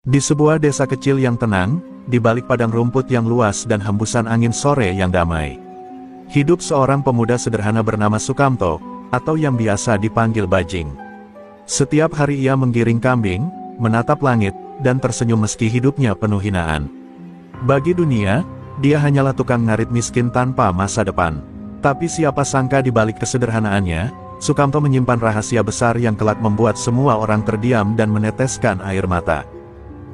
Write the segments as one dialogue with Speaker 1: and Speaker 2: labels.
Speaker 1: Di sebuah desa kecil yang tenang, di balik padang rumput yang luas dan hembusan angin sore yang damai, hidup seorang pemuda sederhana bernama Sukamto, atau yang biasa dipanggil Bajing. Setiap hari ia menggiring kambing, menatap langit, dan tersenyum meski hidupnya penuh hinaan. Bagi dunia, dia hanyalah tukang ngarit miskin tanpa masa depan. Tapi siapa sangka di balik kesederhanaannya, Sukamto menyimpan rahasia besar yang kelak membuat semua orang terdiam dan meneteskan air mata.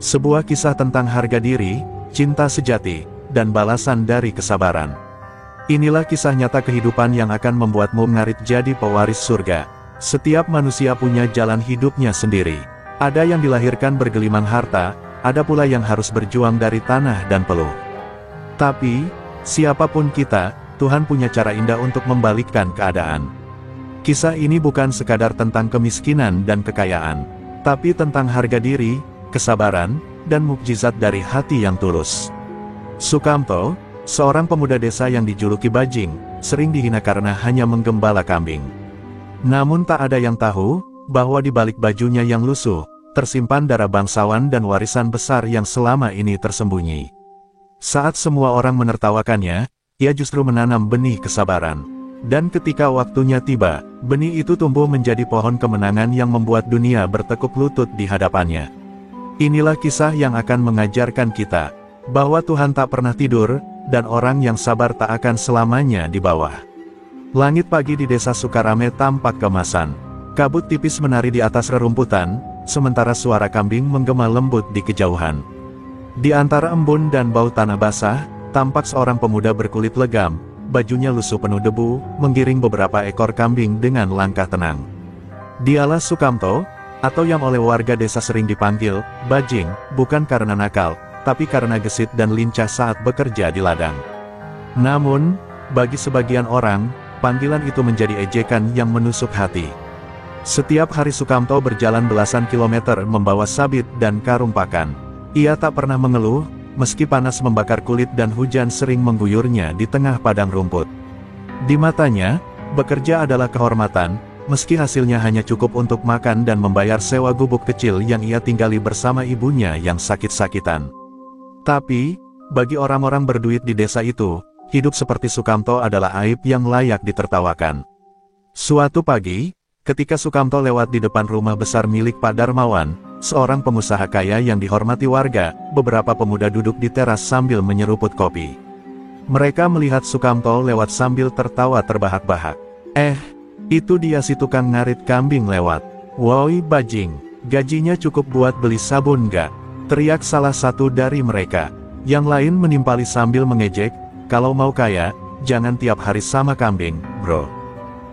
Speaker 1: Sebuah kisah tentang harga diri, cinta sejati, dan balasan dari kesabaran. Inilah kisah nyata kehidupan yang akan membuatmu ngarit jadi pewaris surga. Setiap manusia punya jalan hidupnya sendiri. Ada yang dilahirkan bergelimang harta, ada pula yang harus berjuang dari tanah dan peluh. Tapi, siapapun kita, Tuhan punya cara indah untuk membalikkan keadaan. Kisah ini bukan sekadar tentang kemiskinan dan kekayaan, tapi tentang harga diri, kesabaran, dan mukjizat dari hati yang tulus. Sukamto, seorang pemuda desa yang dijuluki Bajing, sering dihina karena hanya menggembala kambing. Namun tak ada yang tahu, bahwa di balik bajunya yang lusuh, tersimpan darah bangsawan dan warisan besar yang selama ini tersembunyi. Saat semua orang menertawakannya, ia justru menanam benih kesabaran. Dan ketika waktunya tiba, benih itu tumbuh menjadi pohon kemenangan yang membuat dunia bertekuk lutut di hadapannya. Inilah kisah yang akan mengajarkan kita, bahwa Tuhan tak pernah tidur, dan orang yang sabar tak akan selamanya di bawah. Langit pagi di desa Sukarame tampak kemasan. Kabut tipis menari di atas rerumputan, sementara suara kambing menggema lembut di kejauhan. Di antara embun dan bau tanah basah, tampak seorang pemuda berkulit legam, bajunya lusuh penuh debu, menggiring beberapa ekor kambing dengan langkah tenang. Dialah Sukamto, atau yang oleh warga desa sering dipanggil Bajing, bukan karena nakal, tapi karena gesit dan lincah saat bekerja di ladang. Namun, bagi sebagian orang, panggilan itu menjadi ejekan yang menusuk hati. Setiap hari Sukamto berjalan belasan kilometer membawa sabit dan karung pakan. Ia tak pernah mengeluh, meski panas membakar kulit dan hujan sering mengguyurnya di tengah padang rumput. Di matanya, bekerja adalah kehormatan, meski hasilnya hanya cukup untuk makan dan membayar sewa gubuk kecil yang ia tinggali bersama ibunya yang sakit-sakitan. Tapi, bagi orang-orang berduit di desa itu, hidup seperti Sukamto adalah aib yang layak ditertawakan. Suatu pagi, ketika Sukamto lewat di depan rumah besar milik Pak Darmawan, seorang pengusaha kaya yang dihormati warga, beberapa pemuda duduk di teras sambil menyeruput kopi. Mereka melihat Sukamto lewat sambil tertawa terbahak-bahak. Itu dia si tukang ngarit kambing lewat. Woi Bajing, gajinya cukup buat beli sabun nggak? Teriak salah satu dari mereka. Yang lain menimpali sambil mengejek, kalau mau kaya, jangan tiap hari sama kambing, bro.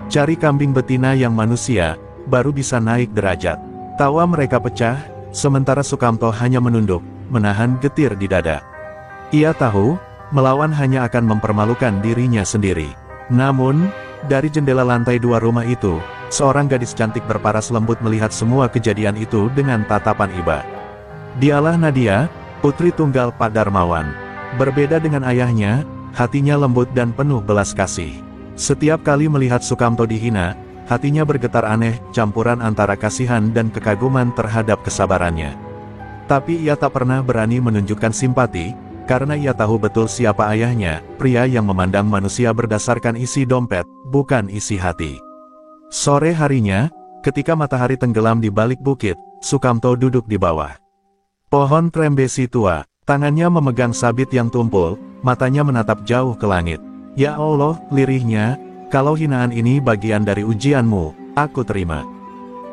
Speaker 1: Cari kambing betina yang manusia, baru bisa naik derajat. Tawa mereka pecah, sementara Sukamto hanya menunduk, menahan getir di dada. Ia tahu, melawan hanya akan mempermalukan dirinya sendiri. Namun, dari jendela lantai 2 rumah itu, seorang gadis cantik berparas lembut melihat semua kejadian itu dengan tatapan iba. Dialah Nadia, putri tunggal Pak Darmawan. Berbeda dengan ayahnya, hatinya lembut dan penuh belas kasih. Setiap kali melihat Sukamto dihina, hatinya bergetar aneh, campuran antara kasihan dan kekaguman terhadap kesabarannya. Tapi ia tak pernah berani menunjukkan simpati, karena ia tahu betul siapa ayahnya, pria yang memandang manusia berdasarkan isi dompet, bukan isi hati. Sore harinya, ketika matahari tenggelam di balik bukit, Sukamto duduk di bawah pohon trembesi tua, tangannya memegang sabit yang tumpul, matanya menatap jauh ke langit. Ya Allah, lirihnya, kalau hinaan ini bagian dari ujianmu, aku terima.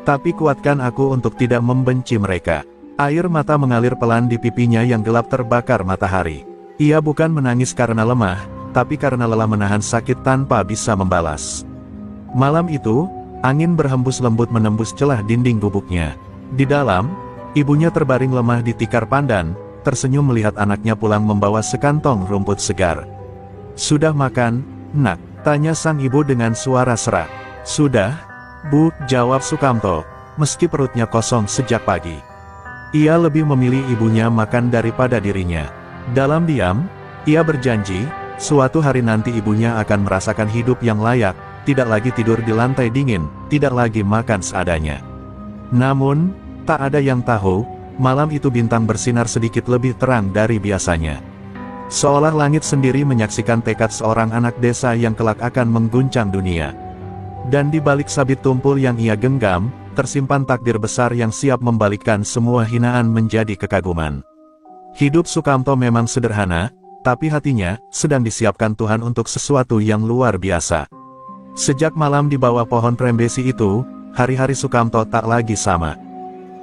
Speaker 1: Tapi kuatkan aku untuk tidak membenci mereka. Air mata mengalir pelan di pipinya yang gelap terbakar matahari. Ia bukan menangis karena lemah, tapi karena lelah menahan sakit tanpa bisa membalas. Malam itu, angin berhembus lembut menembus celah dinding gubuknya. Di dalam, ibunya terbaring lemah di tikar pandan, tersenyum melihat anaknya pulang membawa sekantong rumput segar. Sudah makan, nak? Tanya sang ibu dengan suara serak. Sudah, Bu, jawab Sukamto, meski perutnya kosong sejak pagi. Ia lebih memilih ibunya makan daripada dirinya. Dalam diam, ia berjanji, suatu hari nanti ibunya akan merasakan hidup yang layak, tidak lagi tidur di lantai dingin, tidak lagi makan seadanya. Namun, tak ada yang tahu, malam itu bintang bersinar sedikit lebih terang dari biasanya. Seolah langit sendiri menyaksikan tekad seorang anak desa yang kelak akan mengguncang dunia. Dan di balik sabit tumpul yang ia genggam, tersimpan takdir besar yang siap membalikkan semua hinaan menjadi kekaguman. Hidup Sukamto memang sederhana, tapi hatinya sedang disiapkan Tuhan untuk sesuatu yang luar biasa. Sejak malam di bawah pohon trembesi itu, hari-hari Sukamto tak lagi sama.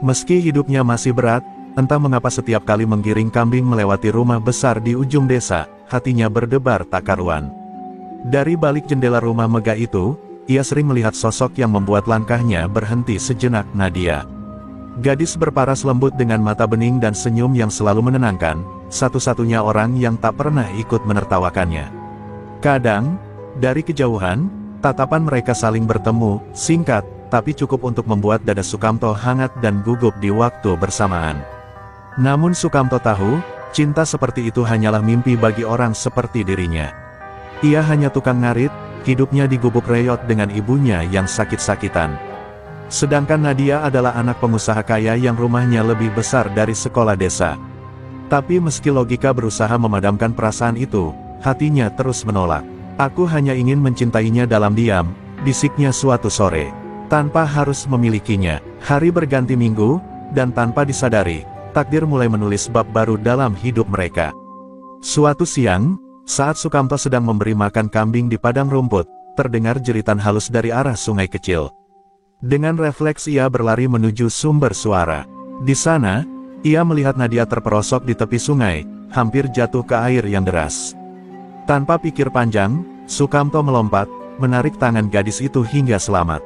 Speaker 1: Meski hidupnya masih berat, entah mengapa setiap kali menggiring kambing melewati rumah besar di ujung desa, hatinya berdebar tak karuan. Dari balik jendela rumah megah itu, ia sering melihat sosok yang membuat langkahnya berhenti sejenak. Nadia. Gadis berparas lembut dengan mata bening dan senyum yang selalu menenangkan, satu-satunya orang yang tak pernah ikut menertawakannya. Kadang, dari kejauhan, tatapan mereka saling bertemu, singkat, tapi cukup untuk membuat dada Sukamto hangat dan gugup di waktu bersamaan. Namun Sukamto tahu, cinta seperti itu hanyalah mimpi bagi orang seperti dirinya. Ia hanya tukang ngarit, hidupnya digubuk reyot dengan ibunya yang sakit-sakitan. Sedangkan Nadia adalah anak pengusaha kaya yang rumahnya lebih besar dari sekolah desa. Tapi meski logika berusaha memadamkan perasaan itu, hatinya terus menolak. Aku hanya ingin mencintainya dalam diam, bisiknya suatu sore. Tanpa harus memilikinya, hari berganti minggu, dan tanpa disadari, takdir mulai menulis bab baru dalam hidup mereka. Suatu siang, saat Sukamto sedang memberi makan kambing di padang rumput, terdengar jeritan halus dari arah sungai kecil. Dengan refleks ia berlari menuju sumber suara. Di sana, ia melihat Nadia terperosok di tepi sungai, hampir jatuh ke air yang deras. Tanpa pikir panjang, Sukamto melompat, menarik tangan gadis itu hingga selamat.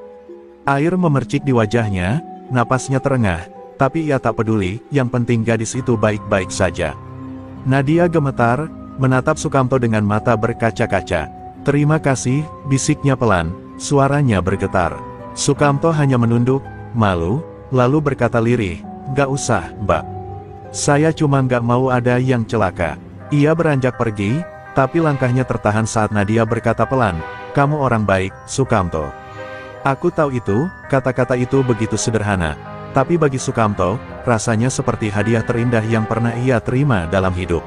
Speaker 1: Air memercik di wajahnya, napasnya terengah, tapi ia tak peduli, yang penting gadis itu baik-baik saja. Nadia gemetar, menatap Sukamto dengan mata berkaca-kaca. "Terima kasih," bisiknya pelan, suaranya bergetar. Sukamto hanya menunduk, malu, lalu berkata lirih, "Gak usah, Mbak. Saya cuma gak mau ada yang celaka." Ia beranjak pergi, tapi langkahnya tertahan saat Nadia berkata pelan, "Kamu orang baik, Sukamto." Aku tahu itu, kata-kata itu begitu sederhana. Tapi bagi Sukamto, rasanya seperti hadiah terindah yang pernah ia terima dalam hidup.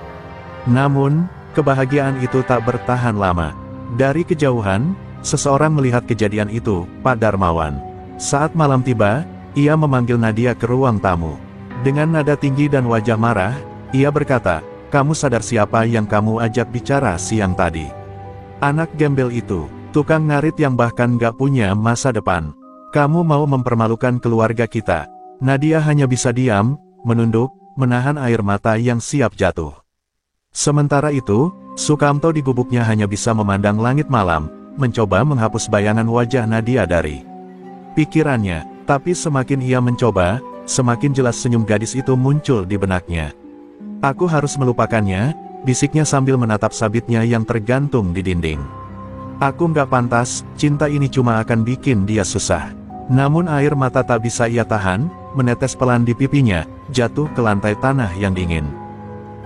Speaker 1: Namun, kebahagiaan itu tak bertahan lama. Dari kejauhan, seseorang melihat kejadian itu, Pak Darmawan. Saat malam tiba, ia memanggil Nadia ke ruang tamu. Dengan nada tinggi dan wajah marah, ia berkata, "Kamu sadar siapa yang kamu ajak bicara siang tadi? Anak gembel itu, tukang ngarit yang bahkan gak punya masa depan. Kamu mau mempermalukan keluarga kita." Nadia hanya bisa diam, menunduk, menahan air mata yang siap jatuh. Sementara itu, Sukamto di gubuknya hanya bisa memandang langit malam, mencoba menghapus bayangan wajah Nadia dari pikirannya. Tapi semakin ia mencoba, semakin jelas senyum gadis itu muncul di benaknya. "Aku harus melupakannya," bisiknya sambil menatap sabitnya yang tergantung di dinding. "Aku nggak pantas, cinta ini cuma akan bikin dia susah." Namun air mata tak bisa ia tahan, menetes pelan di pipinya, jatuh ke lantai tanah yang dingin.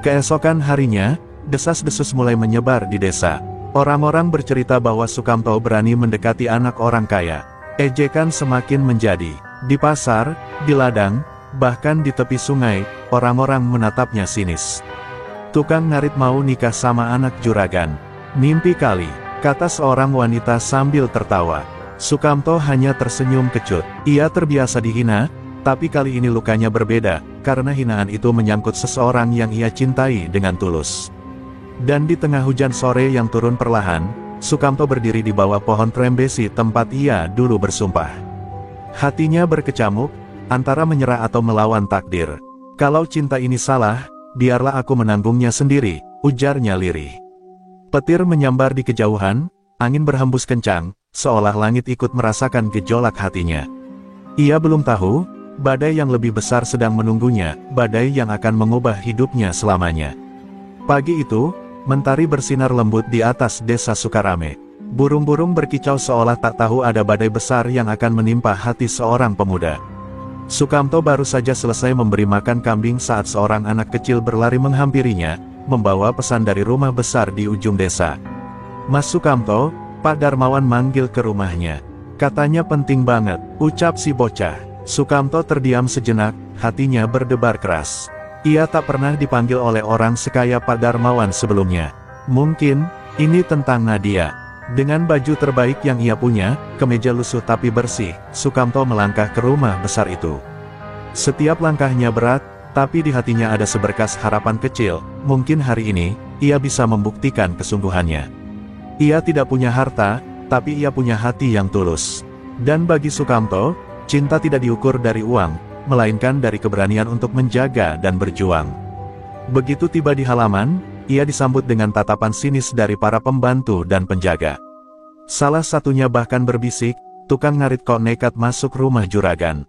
Speaker 1: Keesokan harinya, desas-desus mulai menyebar di desa. Orang-orang bercerita bahwa Sukamto berani mendekati anak orang kaya. Ejekan semakin menjadi. Di pasar, di ladang, bahkan di tepi sungai, orang-orang menatapnya sinis. "Tukang ngarit mau nikah sama anak juragan. Mimpi kali," kata seorang wanita sambil tertawa. Sukamto hanya tersenyum kecut. Ia terbiasa dihina, tapi kali ini lukanya berbeda, karena hinaan itu menyangkut seseorang yang ia cintai dengan tulus. Dan di tengah hujan sore yang turun perlahan, Sukamto berdiri di bawah pohon trembesi tempat ia dulu bersumpah. Hatinya berkecamuk, antara menyerah atau melawan takdir. "Kalau cinta ini salah, biarlah aku menanggungnya sendiri," ujarnya lirih. Petir menyambar di kejauhan, angin berhembus kencang, seolah langit ikut merasakan gejolak hatinya. Ia belum tahu, badai yang lebih besar sedang menunggunya, badai yang akan mengubah hidupnya selamanya. Pagi itu, mentari bersinar lembut di atas desa Sukarame. Burung-burung berkicau seolah tak tahu ada badai besar yang akan menimpa hati seorang pemuda. Sukamto baru saja selesai memberi makan kambing saat seorang anak kecil berlari menghampirinya, membawa pesan dari rumah besar di ujung desa. "Mas Sukamto, Pak Darmawan manggil ke rumahnya. Katanya penting banget," ucap si bocah. Sukamto terdiam sejenak, hatinya berdebar keras. Ia tak pernah dipanggil oleh orang sekaya Pak Darmawan sebelumnya. Mungkin, ini tentang Nadia. Dengan baju terbaik yang ia punya, kemeja lusuh tapi bersih, Sukamto melangkah ke rumah besar itu. Setiap langkahnya berat, tapi di hatinya ada seberkas harapan kecil. Mungkin hari ini, ia bisa membuktikan kesungguhannya. Ia tidak punya harta, tapi ia punya hati yang tulus. Dan bagi Sukamto, cinta tidak diukur dari uang, melainkan dari keberanian untuk menjaga dan berjuang. Begitu tiba di halaman, ia disambut dengan tatapan sinis dari para pembantu dan penjaga. Salah satunya bahkan berbisik, tukang ngarit kok nekat masuk rumah juragan.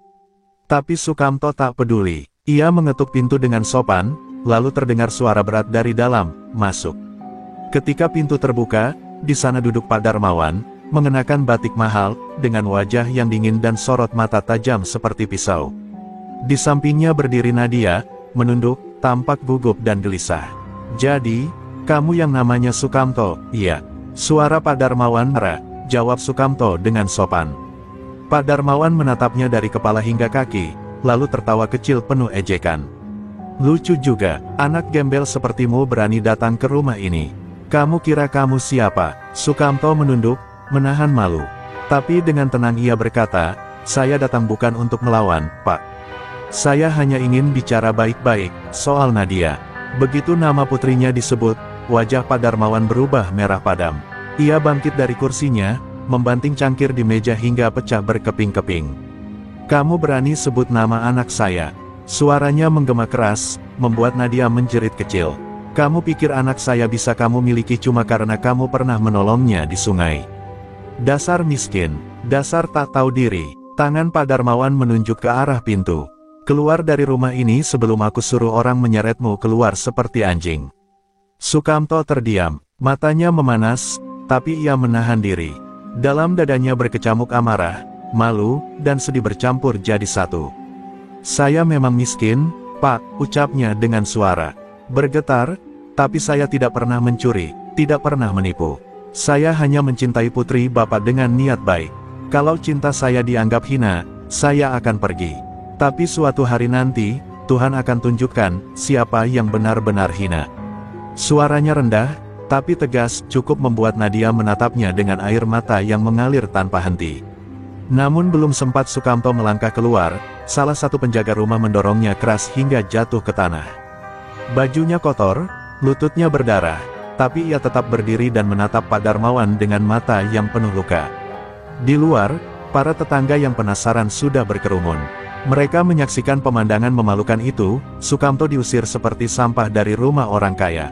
Speaker 1: Tapi Sukamto tak peduli, ia mengetuk pintu dengan sopan, lalu terdengar suara berat dari dalam, "Masuk." Ketika pintu terbuka, di sana duduk Pak Darmawan, mengenakan batik mahal, dengan wajah yang dingin dan sorot mata tajam seperti pisau. Di sampingnya berdiri Nadia, menunduk, tampak gugup dan gelisah. "Jadi, kamu yang namanya Sukamto?" "Iya." Suara Pak Darmawan merah, jawab Sukamto dengan sopan. Pak Darmawan menatapnya dari kepala hingga kaki, lalu tertawa kecil penuh ejekan. "Lucu juga, anak gembel sepertimu berani datang ke rumah ini. Kamu kira kamu siapa?" Sukamto menunduk, menahan malu. Tapi dengan tenang ia berkata, "Saya datang bukan untuk melawan, Pak. Saya hanya ingin bicara baik-baik, soal Nadia." Begitu nama putrinya disebut, wajah Pak Darmawan berubah merah padam. Ia bangkit dari kursinya, membanting cangkir di meja hingga pecah berkeping-keping. "Kamu berani sebut nama anak saya?" Suaranya menggema keras, membuat Nadia menjerit kecil. "Kamu pikir anak saya bisa kamu miliki cuma karena kamu pernah menolongnya di sungai? Dasar miskin, dasar tak tahu diri." Tangan Pak Darmawan menunjuk ke arah pintu. "Keluar dari rumah ini sebelum aku suruh orang menyeretmu keluar seperti anjing." Sukamto terdiam, matanya memanas, tapi ia menahan diri. Dalam dadanya berkecamuk amarah, malu, dan sedih bercampur jadi satu. "Saya memang miskin, Pak," ucapnya dengan suara bergetar, "tapi saya tidak pernah mencuri, tidak pernah menipu. Saya hanya mencintai putri Bapak dengan niat baik. Kalau cinta saya dianggap hina, saya akan pergi. Tapi suatu hari nanti, Tuhan akan tunjukkan siapa yang benar-benar hina." Suaranya rendah, tapi tegas, cukup membuat Nadia menatapnya dengan air mata yang mengalir tanpa henti. Namun belum sempat Sukamto melangkah keluar, salah satu penjaga rumah mendorongnya keras hingga jatuh ke tanah. Bajunya kotor, lututnya berdarah, tapi ia tetap berdiri dan menatap Pak Darmawan dengan mata yang penuh luka. Di luar, para tetangga yang penasaran sudah berkerumun. Mereka menyaksikan pemandangan memalukan itu. Sukamto diusir seperti sampah dari rumah orang kaya.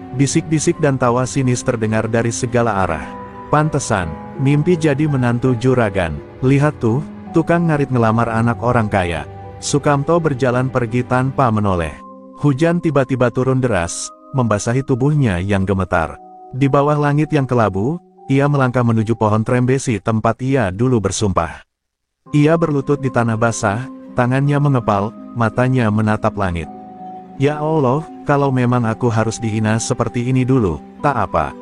Speaker 1: Bisik-bisik dan tawa sinis terdengar dari segala arah. "Pantesan, mimpi jadi menantu juragan. Lihat tuh, tukang ngarit ngelamar anak orang kaya." Sukamto berjalan pergi tanpa menoleh. Hujan tiba-tiba turun deras, membasahi tubuhnya yang gemetar. Di bawah langit yang kelabu, ia melangkah menuju pohon trembesi tempat ia dulu bersumpah. Ia berlutut di tanah basah, tangannya mengepal, matanya menatap langit. "Ya Allah, kalau memang aku harus dihina seperti ini dulu, tak apa.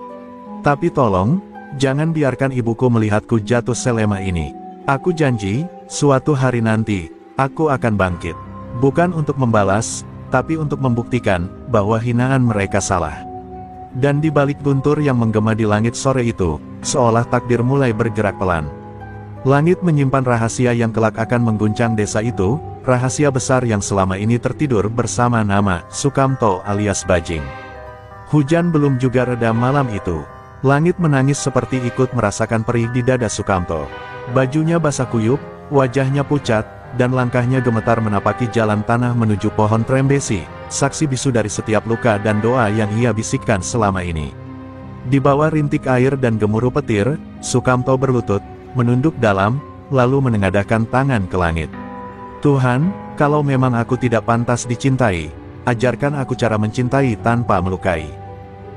Speaker 1: Tapi tolong, jangan biarkan ibuku melihatku jatuh selema ini. Aku janji, suatu hari nanti, aku akan bangkit. Bukan untuk membalas, tapi untuk membuktikan bahwa hinaan mereka salah." Dan di balik guntur yang menggema di langit sore itu, seolah takdir mulai bergerak pelan. Langit menyimpan rahasia yang kelak akan mengguncang desa itu, rahasia besar yang selama ini tertidur bersama nama Sukamto alias Bajing. Hujan belum juga reda malam itu. Langit menangis seperti ikut merasakan perih di dada Sukamto. Bajunya basah kuyup, wajahnya pucat, dan langkahnya gemetar menapaki jalan tanah menuju pohon trembesi, saksi bisu dari setiap luka dan doa yang ia bisikkan selama ini. Di bawah rintik air dan gemuruh petir, Sukamto berlutut, menunduk dalam, lalu menengadahkan tangan ke langit. "Tuhan, kalau memang aku tidak pantas dicintai, ajarkan aku cara mencintai tanpa melukai.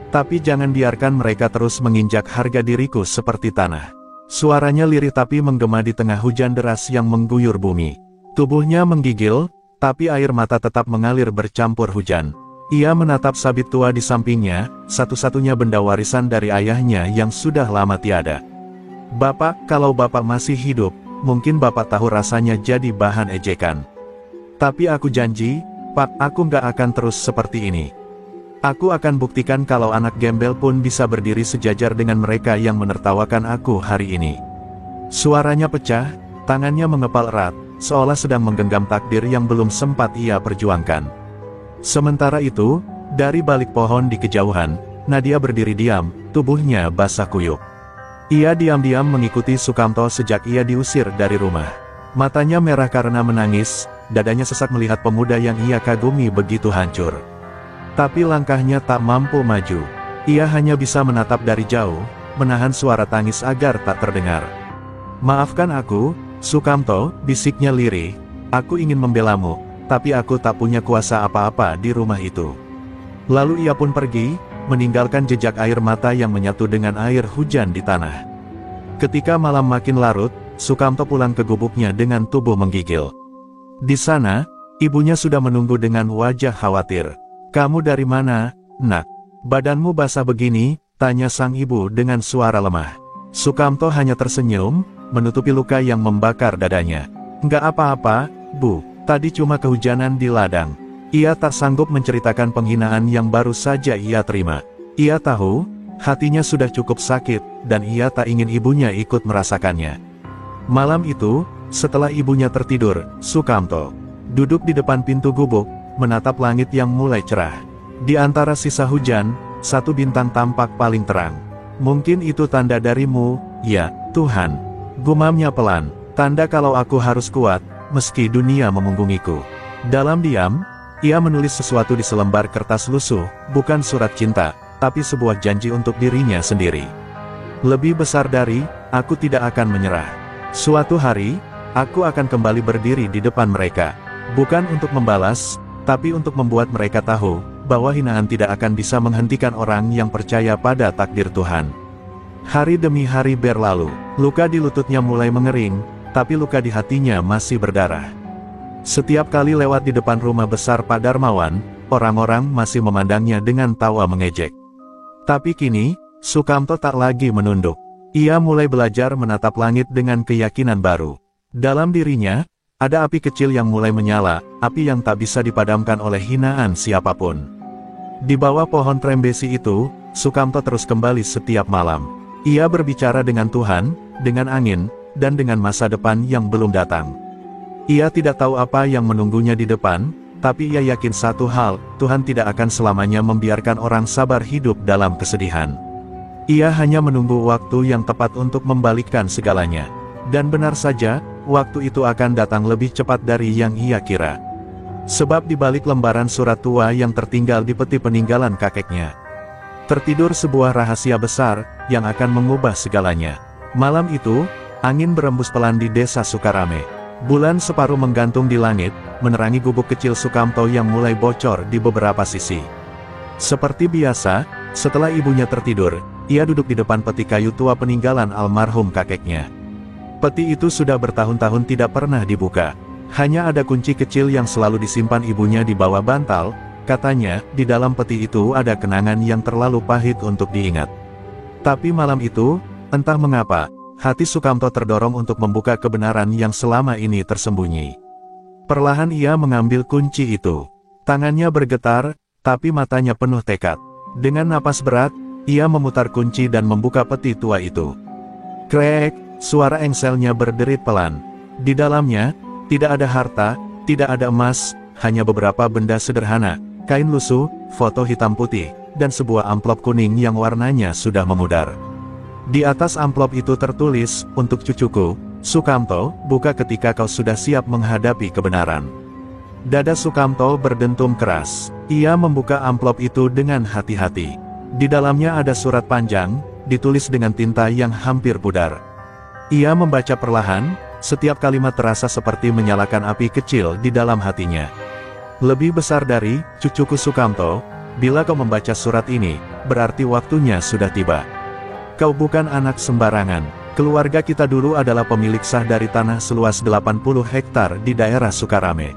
Speaker 1: Tapi jangan biarkan mereka terus menginjak harga diriku seperti tanah." Suaranya lirih tapi menggema di tengah hujan deras yang mengguyur bumi. Tubuhnya menggigil, tapi air mata tetap mengalir bercampur hujan. Ia menatap sabit tua di sampingnya, satu-satunya benda warisan dari ayahnya yang sudah lama tiada. "Bapak, kalau Bapak masih hidup, mungkin Bapak tahu rasanya jadi bahan ejekan. Tapi aku janji, Pak, aku nggak akan terus seperti ini. Aku akan buktikan kalau anak gembel pun bisa berdiri sejajar dengan mereka yang menertawakan aku hari ini. Suaranya pecah, tangannya mengepal erat, seolah sedang menggenggam takdir yang belum sempat ia perjuangkan. Sementara itu, dari balik pohon di kejauhan, Nadia berdiri diam, tubuhnya basah kuyup. Ia diam-diam mengikuti Sukamto sejak ia diusir dari rumah. Matanya merah karena menangis, dadanya sesak melihat pemuda yang ia kagumi begitu hancur. Tapi langkahnya tak mampu maju. Ia hanya bisa menatap dari jauh, menahan suara tangis agar tak terdengar. "Maafkan aku, Sukamto," bisiknya lirih. "Aku ingin membelamu, tapi aku tak punya kuasa apa-apa di rumah itu." Lalu ia pun pergi, meninggalkan jejak air mata yang menyatu dengan air hujan di tanah. Ketika malam makin larut, Sukamto pulang ke gubuknya dengan tubuh menggigil. Di sana, ibunya sudah menunggu dengan wajah khawatir. "Kamu dari mana, Nak? Badanmu basah begini?" tanya sang ibu dengan suara lemah. Sukamto hanya tersenyum, menutupi luka yang membakar dadanya. "Nggak apa-apa, Bu, tadi cuma kehujanan di ladang." Ia tak sanggup menceritakan penghinaan yang baru saja ia terima. Ia tahu, hatinya sudah cukup sakit, dan ia tak ingin ibunya ikut merasakannya. Malam itu, setelah ibunya tertidur, Sukamto duduk di depan pintu gubuk, menatap langit yang mulai cerah. Di antara sisa hujan, satu bintang tampak paling terang. "Mungkin itu tanda darimu, ya, Tuhan," gumamnya pelan. "Tanda kalau aku harus kuat, meski dunia memunggungiku." Dalam diam, ia menulis sesuatu di selembar kertas lusuh, bukan surat cinta, tapi sebuah janji untuk dirinya sendiri. "Lebih besar dari, aku tidak akan menyerah. Suatu hari, aku akan kembali berdiri di depan mereka. Bukan untuk membalas, tapi untuk membuat mereka tahu, bahwa hinaan tidak akan bisa menghentikan orang yang percaya pada takdir Tuhan." Hari demi hari berlalu, luka di lututnya mulai mengering, tapi luka di hatinya masih berdarah. Setiap kali lewat di depan rumah besar Pak Darmawan, orang-orang masih memandangnya dengan tawa mengejek. Tapi kini, Sukamto tak lagi menunduk. Ia mulai belajar menatap langit dengan keyakinan baru. Dalam dirinya, ada api kecil yang mulai menyala, api yang tak bisa dipadamkan oleh hinaan siapapun. Di bawah pohon trembesi itu, Sukamto terus kembali setiap malam. Ia berbicara dengan Tuhan, dengan angin, dan dengan masa depan yang belum datang. Ia tidak tahu apa yang menunggunya di depan, tapi ia yakin satu hal, Tuhan tidak akan selamanya membiarkan orang sabar hidup dalam kesedihan. Ia hanya menunggu waktu yang tepat untuk membalikkan segalanya. Dan benar saja, waktu itu akan datang lebih cepat dari yang ia kira. Sebab di balik lembaran surat tua yang tertinggal di peti peninggalan kakeknya, tertidur sebuah rahasia besar, yang akan mengubah segalanya. Malam itu, angin berembus pelan di desa Sukarame. Bulan separuh menggantung di langit, menerangi gubuk kecil Sukamto yang mulai bocor di beberapa sisi. Seperti biasa, setelah ibunya tertidur, ia duduk di depan peti kayu tua peninggalan almarhum kakeknya. Peti itu sudah bertahun-tahun tidak pernah dibuka. Hanya ada kunci kecil yang selalu disimpan ibunya di bawah bantal. Katanya, di dalam peti itu ada kenangan yang terlalu pahit untuk diingat. Tapi malam itu, entah mengapa, hati Sukamto terdorong untuk membuka kebenaran yang selama ini tersembunyi. Perlahan ia mengambil kunci itu. Tangannya bergetar, tapi matanya penuh tekad. Dengan napas berat, ia memutar kunci dan membuka peti tua itu. Krek, suara engselnya berderit pelan. Di dalamnya, tidak ada harta, tidak ada emas, hanya beberapa benda sederhana, kain lusuh, foto hitam putih, dan sebuah amplop kuning yang warnanya sudah memudar. Di atas amplop itu tertulis, "Untuk cucuku, Sukamto, buka ketika kau sudah siap menghadapi kebenaran." Dada Sukamto berdentum keras. Ia membuka amplop itu dengan hati-hati. Di dalamnya ada surat panjang, ditulis dengan tinta yang hampir pudar. Ia membaca perlahan, setiap kalimat terasa seperti menyalakan api kecil di dalam hatinya. "Lebih besar dari, cucuku Sukamto, bila kau membaca surat ini, berarti waktunya sudah tiba. Kau bukan anak sembarangan. Keluarga kita dulu adalah pemilik sah dari tanah seluas 80 hektar di daerah Sukarame.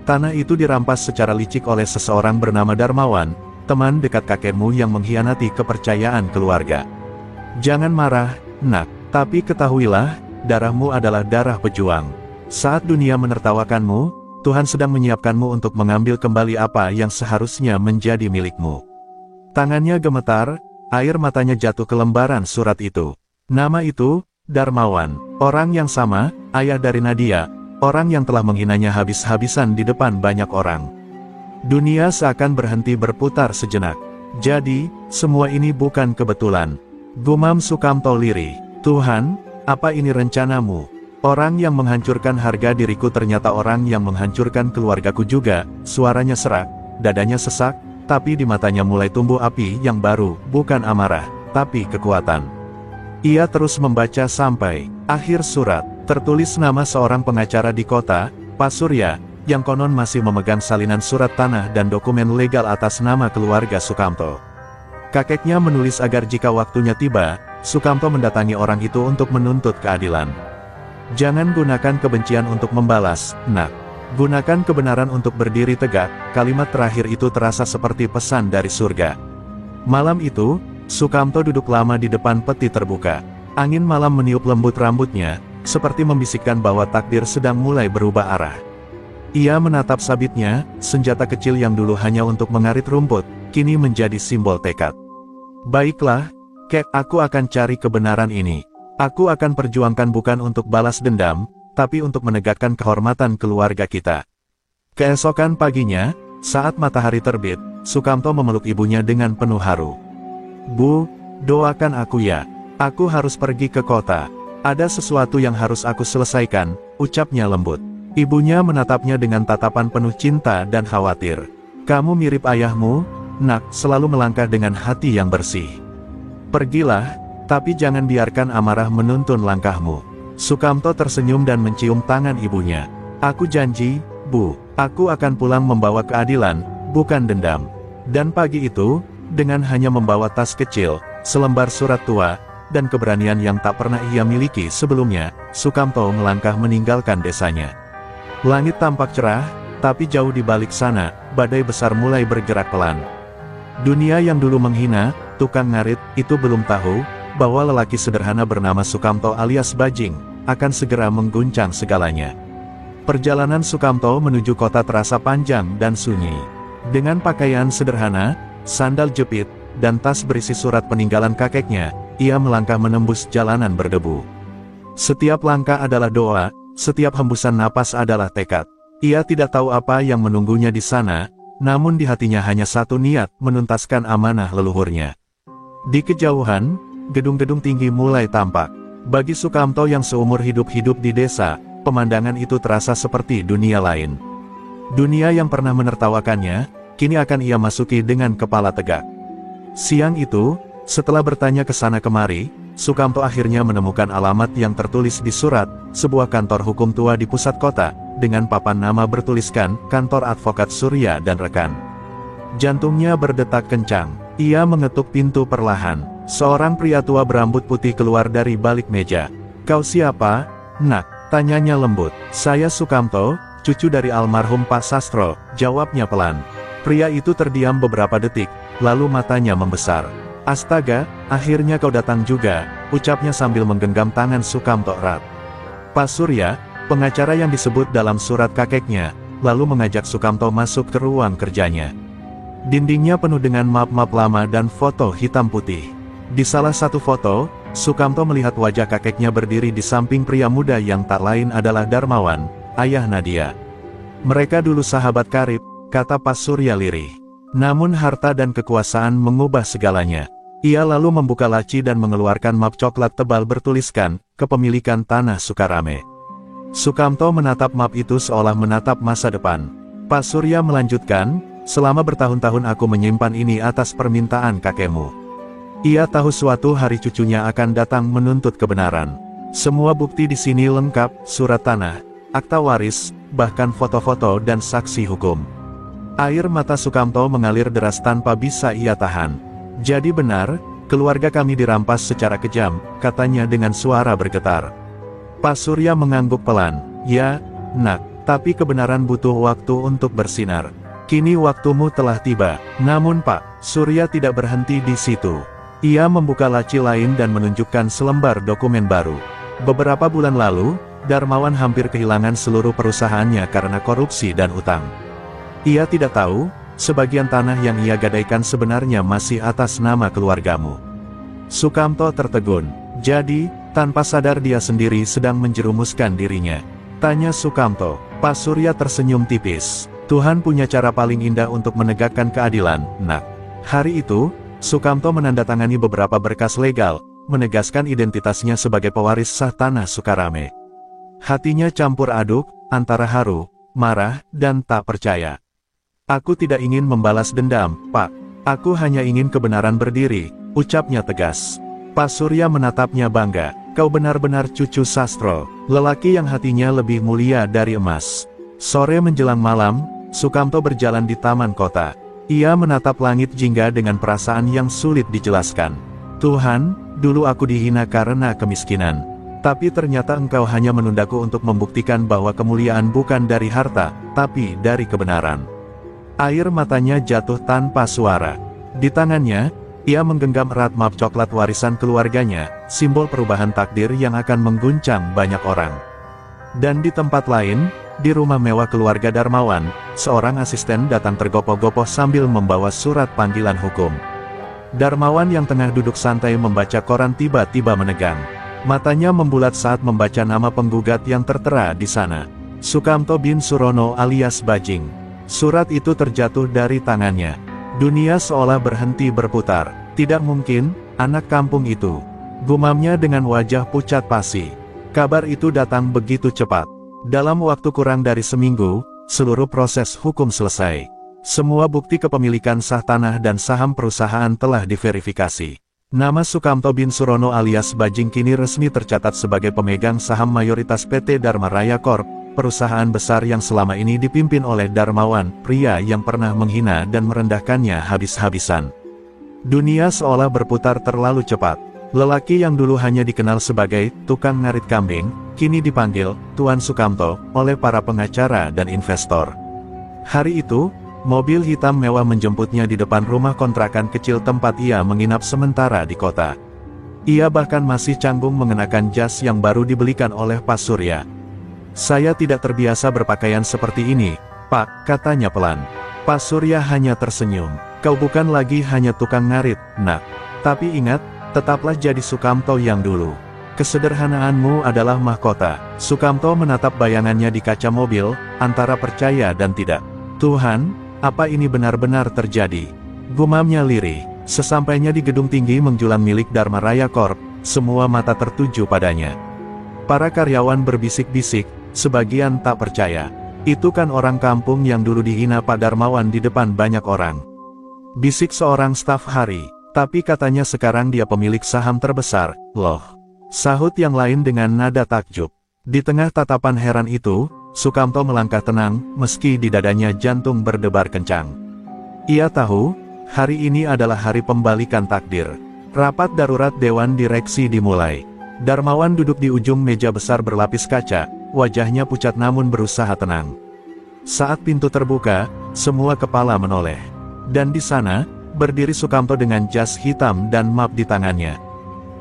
Speaker 1: Tanah itu dirampas secara licik oleh seseorang bernama Darmawan, teman dekat kakekmu yang mengkhianati kepercayaan keluarga. Jangan marah, Nak, tapi ketahuilah, darahmu adalah darah pejuang. Saat dunia menertawakanmu, Tuhan sedang menyiapkanmu untuk mengambil kembali apa yang seharusnya menjadi milikmu. Tangannya gemetar, air matanya jatuh ke lembaran surat itu. Nama itu, Darmawan, orang yang sama, ayah dari Nadia, orang yang telah menghinanya habis-habisan di depan banyak orang. Dunia seakan berhenti berputar sejenak. Jadi, semua ini bukan kebetulan. Gumam Sukamto lirih. Tuhan, apa ini rencanamu? Orang yang menghancurkan harga diriku ternyata orang yang menghancurkan keluargaku juga. Suaranya serak, dadanya sesak, tapi di matanya mulai tumbuh api yang baru, bukan amarah, tapi kekuatan. Ia terus membaca sampai akhir surat. Tertulis nama seorang pengacara di kota, Pak Surya, yang konon masih memegang salinan surat tanah dan dokumen legal atas nama keluarga Sukamto. Kakeknya menulis agar jika waktunya tiba, Sukamto mendatangi orang itu untuk menuntut keadilan. Jangan gunakan kebencian untuk membalas, nak. Gunakan kebenaran untuk berdiri tegak. Kalimat terakhir itu terasa seperti pesan dari surga. Malam itu, Sukamto duduk lama di depan peti terbuka. Angin malam meniup lembut rambutnya, seperti membisikkan bahwa takdir sedang mulai berubah arah. Ia menatap sabitnya, senjata kecil yang dulu hanya untuk mengarit rumput, kini menjadi simbol tekad. Baiklah, Kek, aku akan cari kebenaran ini. Aku akan perjuangkan bukan untuk balas dendam, tapi untuk menegakkan kehormatan keluarga kita. Keesokan paginya, saat matahari terbit, Sukamto memeluk ibunya dengan penuh haru. Bu, doakan aku ya. Aku harus pergi ke kota. Ada sesuatu yang harus aku selesaikan, ucapnya lembut. Ibunya menatapnya dengan tatapan penuh cinta dan khawatir. Kamu mirip ayahmu, nak, selalu melangkah dengan hati yang bersih. Pergilah, tapi jangan biarkan amarah menuntun langkahmu. Sukamto tersenyum dan mencium tangan ibunya. Aku janji, Bu, aku akan pulang membawa keadilan, bukan dendam. Dan pagi itu, dengan hanya membawa tas kecil, selembar surat tua, dan keberanian yang tak pernah ia miliki sebelumnya, Sukamto melangkah meninggalkan desanya. Langit tampak cerah, tapi jauh di balik sana, badai besar mulai bergerak pelan. Dunia yang dulu menghina, tukang ngarit, itu belum tahu, bahwa lelaki sederhana bernama Sukamto alias Bajing, akan segera mengguncang segalanya. Perjalanan Sukamto menuju kota terasa panjang dan sunyi. Dengan pakaian sederhana, sandal jepit, dan tas berisi surat peninggalan kakeknya, ia melangkah menembus jalanan berdebu. Setiap langkah adalah doa, setiap hembusan napas adalah tekad. Ia tidak tahu apa yang menunggunya di sana, namun di hatinya hanya satu niat, menuntaskan amanah leluhurnya. Di kejauhan, gedung-gedung tinggi mulai tampak. Bagi Sukamto yang seumur hidup di desa, pemandangan itu terasa seperti dunia lain. Dunia yang pernah menertawakannya, kini akan ia masuki dengan kepala tegak. Siang itu, setelah bertanya ke sana kemari, Sukamto akhirnya menemukan alamat yang tertulis di surat, sebuah kantor hukum tua di pusat kota, dengan papan nama bertuliskan, Kantor Advokat Surya dan Rekan. Jantungnya berdetak kencang. Ia mengetuk pintu perlahan. Seorang pria tua berambut putih keluar dari balik meja. Kau siapa, nak? Tanyanya lembut. Saya Sukamto, cucu dari almarhum Pak Sastro, jawabnya pelan. Pria itu terdiam beberapa detik, lalu matanya membesar. Astaga, akhirnya kau datang juga, ucapnya sambil menggenggam tangan Sukamto erat. Pak Surya, pengacara yang disebut dalam surat kakeknya, lalu mengajak Sukamto masuk ke ruang kerjanya. Dindingnya penuh dengan map-map lama dan foto hitam putih. Di salah satu foto, Sukamto melihat wajah kakeknya berdiri di samping pria muda yang tak lain adalah Darmawan, ayah Nadia. Mereka dulu sahabat karib, kata Pak Surya lirih. Namun harta dan kekuasaan mengubah segalanya. Ia lalu membuka laci dan mengeluarkan map coklat tebal bertuliskan, kepemilikan tanah Sukarame. Sukamto menatap map itu seolah menatap masa depan. Pak Surya melanjutkan, selama bertahun-tahun aku menyimpan ini atas permintaan kakekmu. Ia tahu suatu hari cucunya akan datang menuntut kebenaran. Semua bukti di sini lengkap, surat tanah, akta waris, bahkan foto-foto dan saksi hukum. Air mata Sukamto mengalir deras tanpa bisa ia tahan. Jadi benar, keluarga kami dirampas secara kejam, katanya dengan suara bergetar. Pak Surya mengangguk pelan. Ya, nak, tapi kebenaran butuh waktu untuk bersinar. Kini waktumu telah tiba. Namun Pak Surya tidak berhenti di situ. Ia membuka laci lain dan menunjukkan selembar dokumen baru. Beberapa bulan lalu, Darmawan hampir kehilangan seluruh perusahaannya karena korupsi dan utang. Ia tidak tahu, sebagian tanah yang ia gadaikan sebenarnya masih atas nama keluargamu. Sukamto tertegun. Jadi, tanpa sadar dia sendiri sedang menjerumuskan dirinya. Tanya Sukamto. Pak Surya tersenyum tipis. Tuhan punya cara paling indah untuk menegakkan keadilan, nak. Hari itu, Sukamto menandatangani beberapa berkas legal, menegaskan identitasnya sebagai pewaris sah tanah Sukarame. Hatinya campur aduk, antara haru, marah, dan tak percaya. Aku tidak ingin membalas dendam, Pak. Aku hanya ingin kebenaran berdiri, ucapnya tegas. Pak Surya menatapnya bangga. Kau benar-benar cucu sastro, lelaki yang hatinya lebih mulia dari emas. Sore menjelang malam, Sukamto berjalan di taman kota. Ia menatap langit jingga dengan perasaan yang sulit dijelaskan. Tuhan, dulu aku dihina karena kemiskinan. Tapi ternyata engkau hanya menundaku untuk membuktikan bahwa kemuliaan bukan dari harta, tapi dari kebenaran. Air matanya jatuh tanpa suara. Di tangannya, ia menggenggam erat map coklat warisan keluarganya, simbol perubahan takdir yang akan mengguncang banyak orang. Dan di tempat lain, di rumah mewah keluarga Darmawan, seorang asisten datang tergopoh-gopoh sambil membawa surat panggilan hukum. Darmawan yang tengah duduk santai membaca koran tiba-tiba menegang. Matanya membulat saat membaca nama penggugat yang tertera di sana. Sukamto bin Surono alias Bajing. Surat itu terjatuh dari tangannya. Dunia seolah berhenti berputar. Tidak mungkin, anak kampung itu. Gumamnya dengan wajah pucat pasi. Kabar itu datang begitu cepat. Dalam waktu kurang dari seminggu, seluruh proses hukum selesai. Semua bukti kepemilikan sah tanah dan saham perusahaan telah diverifikasi. Nama Sukamto bin Surono alias Bajing kini resmi tercatat sebagai pemegang saham mayoritas PT Dharma Raya Corp, perusahaan besar yang selama ini dipimpin oleh Darmawan, pria yang pernah menghina dan merendahkannya habis-habisan. Dunia seolah berputar terlalu cepat. Lelaki yang dulu hanya dikenal sebagai tukang ngarit kambing, kini dipanggil Tuan Sukamto oleh para pengacara dan investor. Hari itu, mobil hitam mewah menjemputnya di depan rumah kontrakan kecil tempat ia menginap sementara di kota. Ia bahkan masih canggung mengenakan jas yang baru dibelikan oleh Pak Surya. Saya tidak terbiasa berpakaian seperti ini, Pak, katanya pelan. Pak Surya hanya tersenyum. Kau bukan lagi hanya tukang ngarit, nak. Tapi ingat, tetaplah jadi Sukamto yang dulu. Kesederhanaanmu adalah mahkota. Sukamto menatap bayangannya di kaca mobil, antara percaya dan tidak. Tuhan, apa ini benar-benar terjadi? Gumamnya lirih. Sesampainya di gedung tinggi menjulang milik Dharma Raya Corp, semua mata tertuju padanya. Para karyawan berbisik-bisik, sebagian tak percaya. Itu kan orang kampung yang dulu dihina Pak Darmawan di depan banyak orang. Bisik seorang staf Hari, tapi katanya sekarang dia pemilik saham terbesar, loh. Sahut yang lain dengan nada takjub. Di tengah tatapan heran itu, Sukamto melangkah tenang, meski di dadanya jantung berdebar kencang. Ia tahu, hari ini adalah hari pembalikan takdir. Rapat darurat Dewan Direksi dimulai. Darmawan duduk di ujung meja besar berlapis kaca, wajahnya pucat namun berusaha tenang. Saat pintu terbuka, semua kepala menoleh. Dan di sana, berdiri Sukamto dengan jas hitam dan map di tangannya.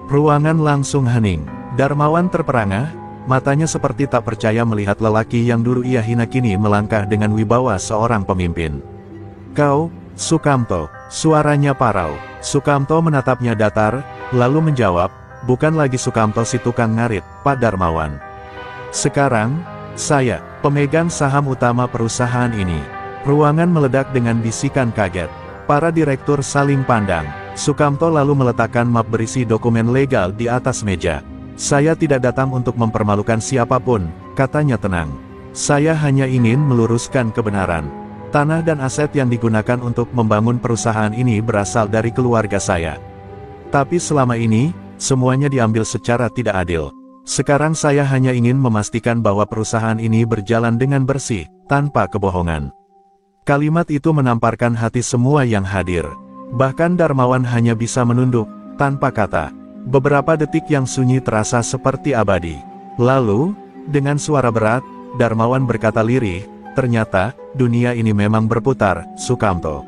Speaker 1: Ruangan langsung hening. Darmawan terperangah, matanya seperti tak percaya melihat lelaki yang dulu ia hina kini melangkah dengan wibawa seorang pemimpin. Kau, Sukamto, suaranya parau. Sukamto menatapnya datar, lalu menjawab, bukan lagi Sukamto si tukang ngarit, Pak Darmawan. Sekarang, saya, pemegang saham utama perusahaan ini. Ruangan meledak dengan bisikan kaget. Para direktur saling pandang. Sukamto lalu meletakkan map berisi dokumen legal di atas meja. Saya tidak datang untuk mempermalukan siapapun, katanya tenang. Saya hanya ingin meluruskan kebenaran. Tanah dan aset yang digunakan untuk membangun perusahaan ini berasal dari keluarga saya. Tapi selama ini, semuanya diambil secara tidak adil. Sekarang saya hanya ingin memastikan bahwa perusahaan ini berjalan dengan bersih, tanpa kebohongan. Kalimat itu menamparkan hati semua yang hadir. Bahkan Darmawan hanya bisa menunduk, tanpa kata. Beberapa detik yang sunyi terasa seperti abadi. Lalu, dengan suara berat, Darmawan berkata lirih, ternyata, dunia ini memang berputar, Sukamto.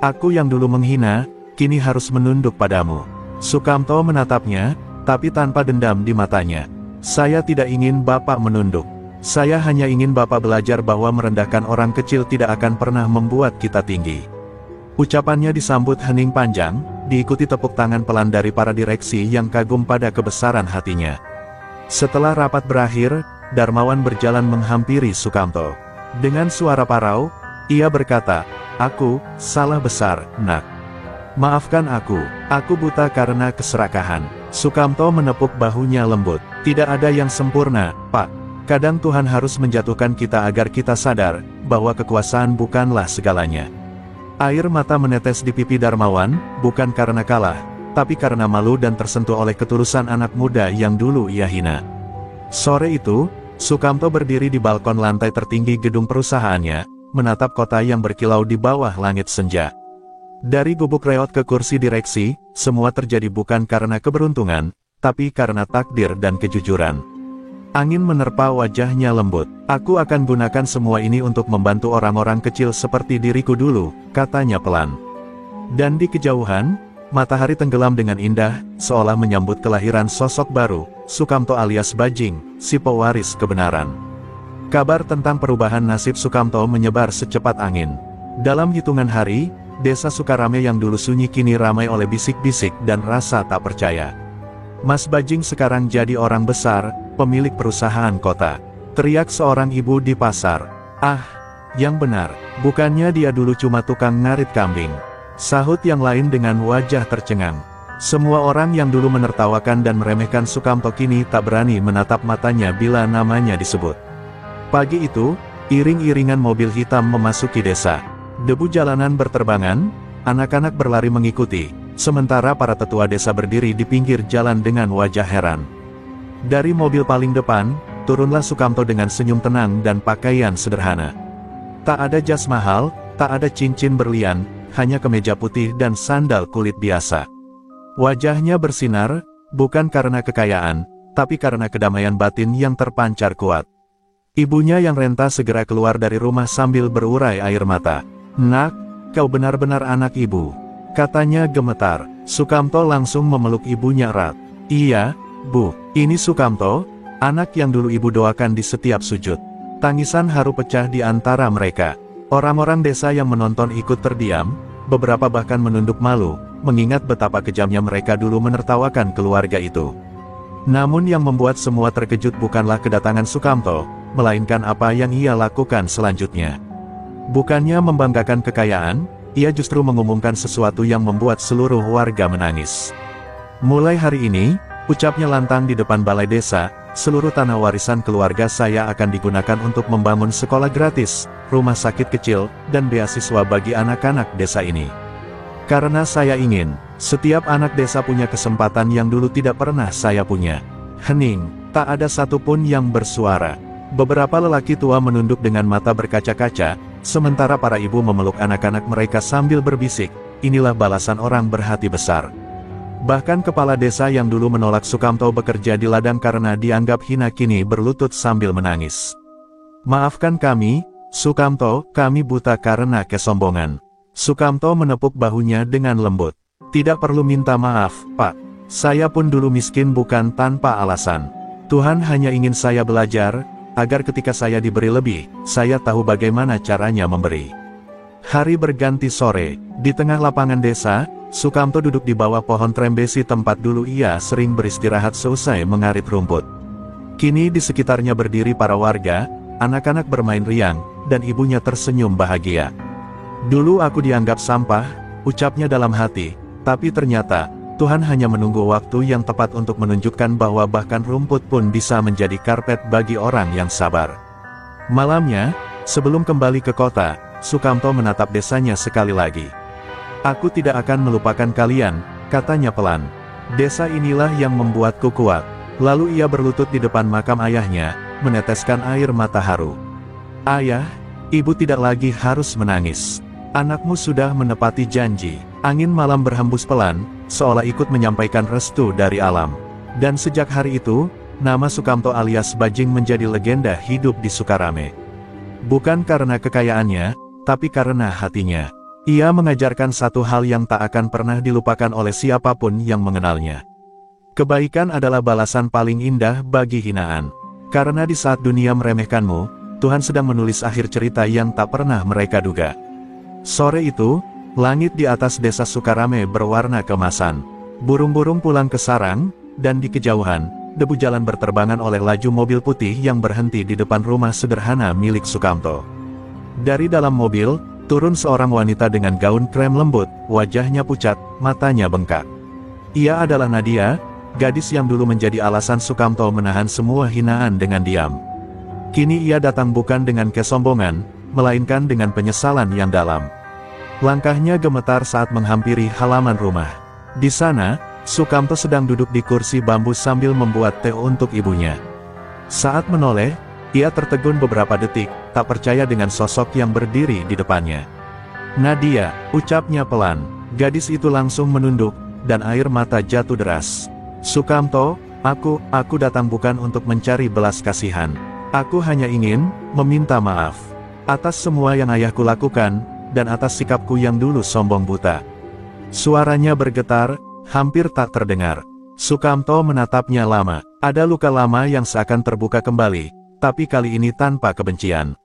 Speaker 1: Aku yang dulu menghina, kini harus menunduk padamu. Sukamto menatapnya, tapi tanpa dendam di matanya. Saya tidak ingin Bapak menunduk. Saya hanya ingin Bapak belajar bahwa merendahkan orang kecil tidak akan pernah membuat kita tinggi. Ucapannya disambut hening panjang, diikuti tepuk tangan pelan dari para direksi yang kagum pada kebesaran hatinya. Setelah rapat berakhir, Darmawan berjalan menghampiri Sukamto. Dengan suara parau, ia berkata, "Aku salah besar, Nak. Maafkan aku buta karena keserakahan." Sukamto menepuk bahunya lembut. "Tidak ada yang sempurna, Pak. Kadang Tuhan harus menjatuhkan kita agar kita sadar, bahwa kekuasaan bukanlah segalanya." Air mata menetes di pipi Darmawan, bukan karena kalah, tapi karena malu dan tersentuh oleh ketulusan anak muda yang dulu ia hina. Sore itu, Sukamto berdiri di balkon lantai tertinggi gedung perusahaannya, menatap kota yang berkilau di bawah langit senja. Dari gubuk reot ke kursi direksi, semua terjadi bukan karena keberuntungan, tapi karena takdir dan kejujuran. Angin menerpa wajahnya lembut. "Aku akan gunakan semua ini untuk membantu orang-orang kecil seperti diriku dulu," katanya pelan. Dan di kejauhan, matahari tenggelam dengan indah, seolah menyambut kelahiran sosok baru, Sukamto alias Bajing, si pewaris kebenaran. Kabar tentang perubahan nasib Sukamto menyebar secepat angin. Dalam hitungan hari, desa Sukarame yang dulu sunyi kini ramai oleh bisik-bisik dan rasa tak percaya. "Mas Bajing sekarang jadi orang besar, pemilik perusahaan kota," teriak seorang ibu di pasar. "Ah, yang benar, bukannya dia dulu cuma tukang ngarit kambing?" sahut yang lain dengan wajah tercengang. Semua orang yang dulu menertawakan dan meremehkan Sukamto kini tak berani menatap matanya bila namanya disebut. Pagi itu, iring-iringan mobil hitam memasuki desa. Debu jalanan berterbangan, anak-anak berlari mengikuti, sementara para tetua desa berdiri di pinggir jalan dengan wajah heran. Dari mobil paling depan, turunlah Sukamto dengan senyum tenang dan pakaian sederhana. Tak ada jas mahal, tak ada cincin berlian, hanya kemeja putih dan sandal kulit biasa. Wajahnya bersinar, bukan karena kekayaan, tapi karena kedamaian batin yang terpancar kuat. Ibunya yang renta segera keluar dari rumah sambil berurai air mata. "Nak, kau benar-benar anak ibu," katanya gemetar. Sukamto langsung memeluk ibunya erat. "Iya, Bu, ini Sukamto, anak yang dulu ibu doakan di setiap sujud." Tangisan haru pecah di antara mereka. Orang-orang desa yang menonton ikut terdiam, beberapa bahkan menunduk malu, mengingat betapa kejamnya mereka dulu menertawakan keluarga itu. Namun yang membuat semua terkejut bukanlah kedatangan Sukamto, melainkan apa yang ia lakukan selanjutnya. Bukannya membanggakan kekayaan, ia justru mengumumkan sesuatu yang membuat seluruh warga menangis. "Mulai hari ini," ucapnya lantang di depan balai desa, "seluruh tanah warisan keluarga saya akan digunakan untuk membangun sekolah gratis, rumah sakit kecil, dan beasiswa bagi anak-anak desa ini. Karena saya ingin, setiap anak desa punya kesempatan yang dulu tidak pernah saya punya." Hening, tak ada satupun yang bersuara. Beberapa lelaki tua menunduk dengan mata berkaca-kaca, sementara para ibu memeluk anak-anak mereka sambil berbisik, "Inilah balasan orang berhati besar." Bahkan kepala desa yang dulu menolak Sukamto bekerja di ladang karena dianggap hina kini berlutut sambil menangis. "Maafkan kami, Sukamto, kami buta karena kesombongan." Sukamto menepuk bahunya dengan lembut. "Tidak perlu minta maaf, Pak. Saya pun dulu miskin bukan tanpa alasan. Tuhan hanya ingin saya belajar, agar ketika saya diberi lebih, saya tahu bagaimana caranya memberi." Hari berganti sore, di tengah lapangan desa, Sukamto duduk di bawah pohon trembesi tempat dulu ia sering beristirahat seusai mengarit rumput. Kini di sekitarnya berdiri para warga, anak-anak bermain riang, dan ibunya tersenyum bahagia. "Dulu aku dianggap sampah," ucapnya dalam hati, "tapi ternyata, Tuhan hanya menunggu waktu yang tepat untuk menunjukkan bahwa bahkan rumput pun bisa menjadi karpet bagi orang yang sabar." Malamnya, sebelum kembali ke kota, Sukamto menatap desanya sekali lagi. "Aku tidak akan melupakan kalian," katanya pelan. "Desa inilah yang membuatku kuat." Lalu ia berlutut di depan makam ayahnya, meneteskan air mata haru. "Ayah, ibu tidak lagi harus menangis. Anakmu sudah menepati janji." Angin malam berhembus pelan, seolah ikut menyampaikan restu dari alam. Dan sejak hari itu, nama Sukamto alias Bajing menjadi legenda hidup di Sukarame. Bukan karena kekayaannya, tapi karena hatinya. Ia mengajarkan satu hal yang tak akan pernah dilupakan oleh siapapun yang mengenalnya. Kebaikan adalah balasan paling indah bagi hinaan. Karena di saat dunia meremehkanmu, Tuhan sedang menulis akhir cerita yang tak pernah mereka duga. Sore itu, langit di atas desa Sukarame berwarna keemasan. Burung-burung pulang ke sarang, dan di kejauhan, debu jalan berterbangan oleh laju mobil putih yang berhenti di depan rumah sederhana milik Sukamto. Dari dalam mobil, turun seorang wanita dengan gaun krem lembut, wajahnya pucat, matanya bengkak. Ia adalah Nadia, gadis yang dulu menjadi alasan Sukamto menahan semua hinaan dengan diam. Kini ia datang bukan dengan kesombongan, melainkan dengan penyesalan yang dalam. Langkahnya gemetar saat menghampiri halaman rumah. Di sana, Sukamto sedang duduk di kursi bambu sambil membuat teh untuk ibunya. Saat menoleh, ia tertegun beberapa detik, tak percaya dengan sosok yang berdiri di depannya. "Nadia," ucapnya pelan. Gadis itu langsung menunduk, dan air mata jatuh deras. "Sukamto, aku datang bukan untuk mencari belas kasihan. Aku hanya ingin meminta maaf atas semua yang ayahku lakukan, dan atas sikapku yang dulu sombong buta." Suaranya bergetar, hampir tak terdengar. Sukamto menatapnya lama. Ada luka lama yang seakan terbuka kembali, tapi kali ini tanpa kebencian.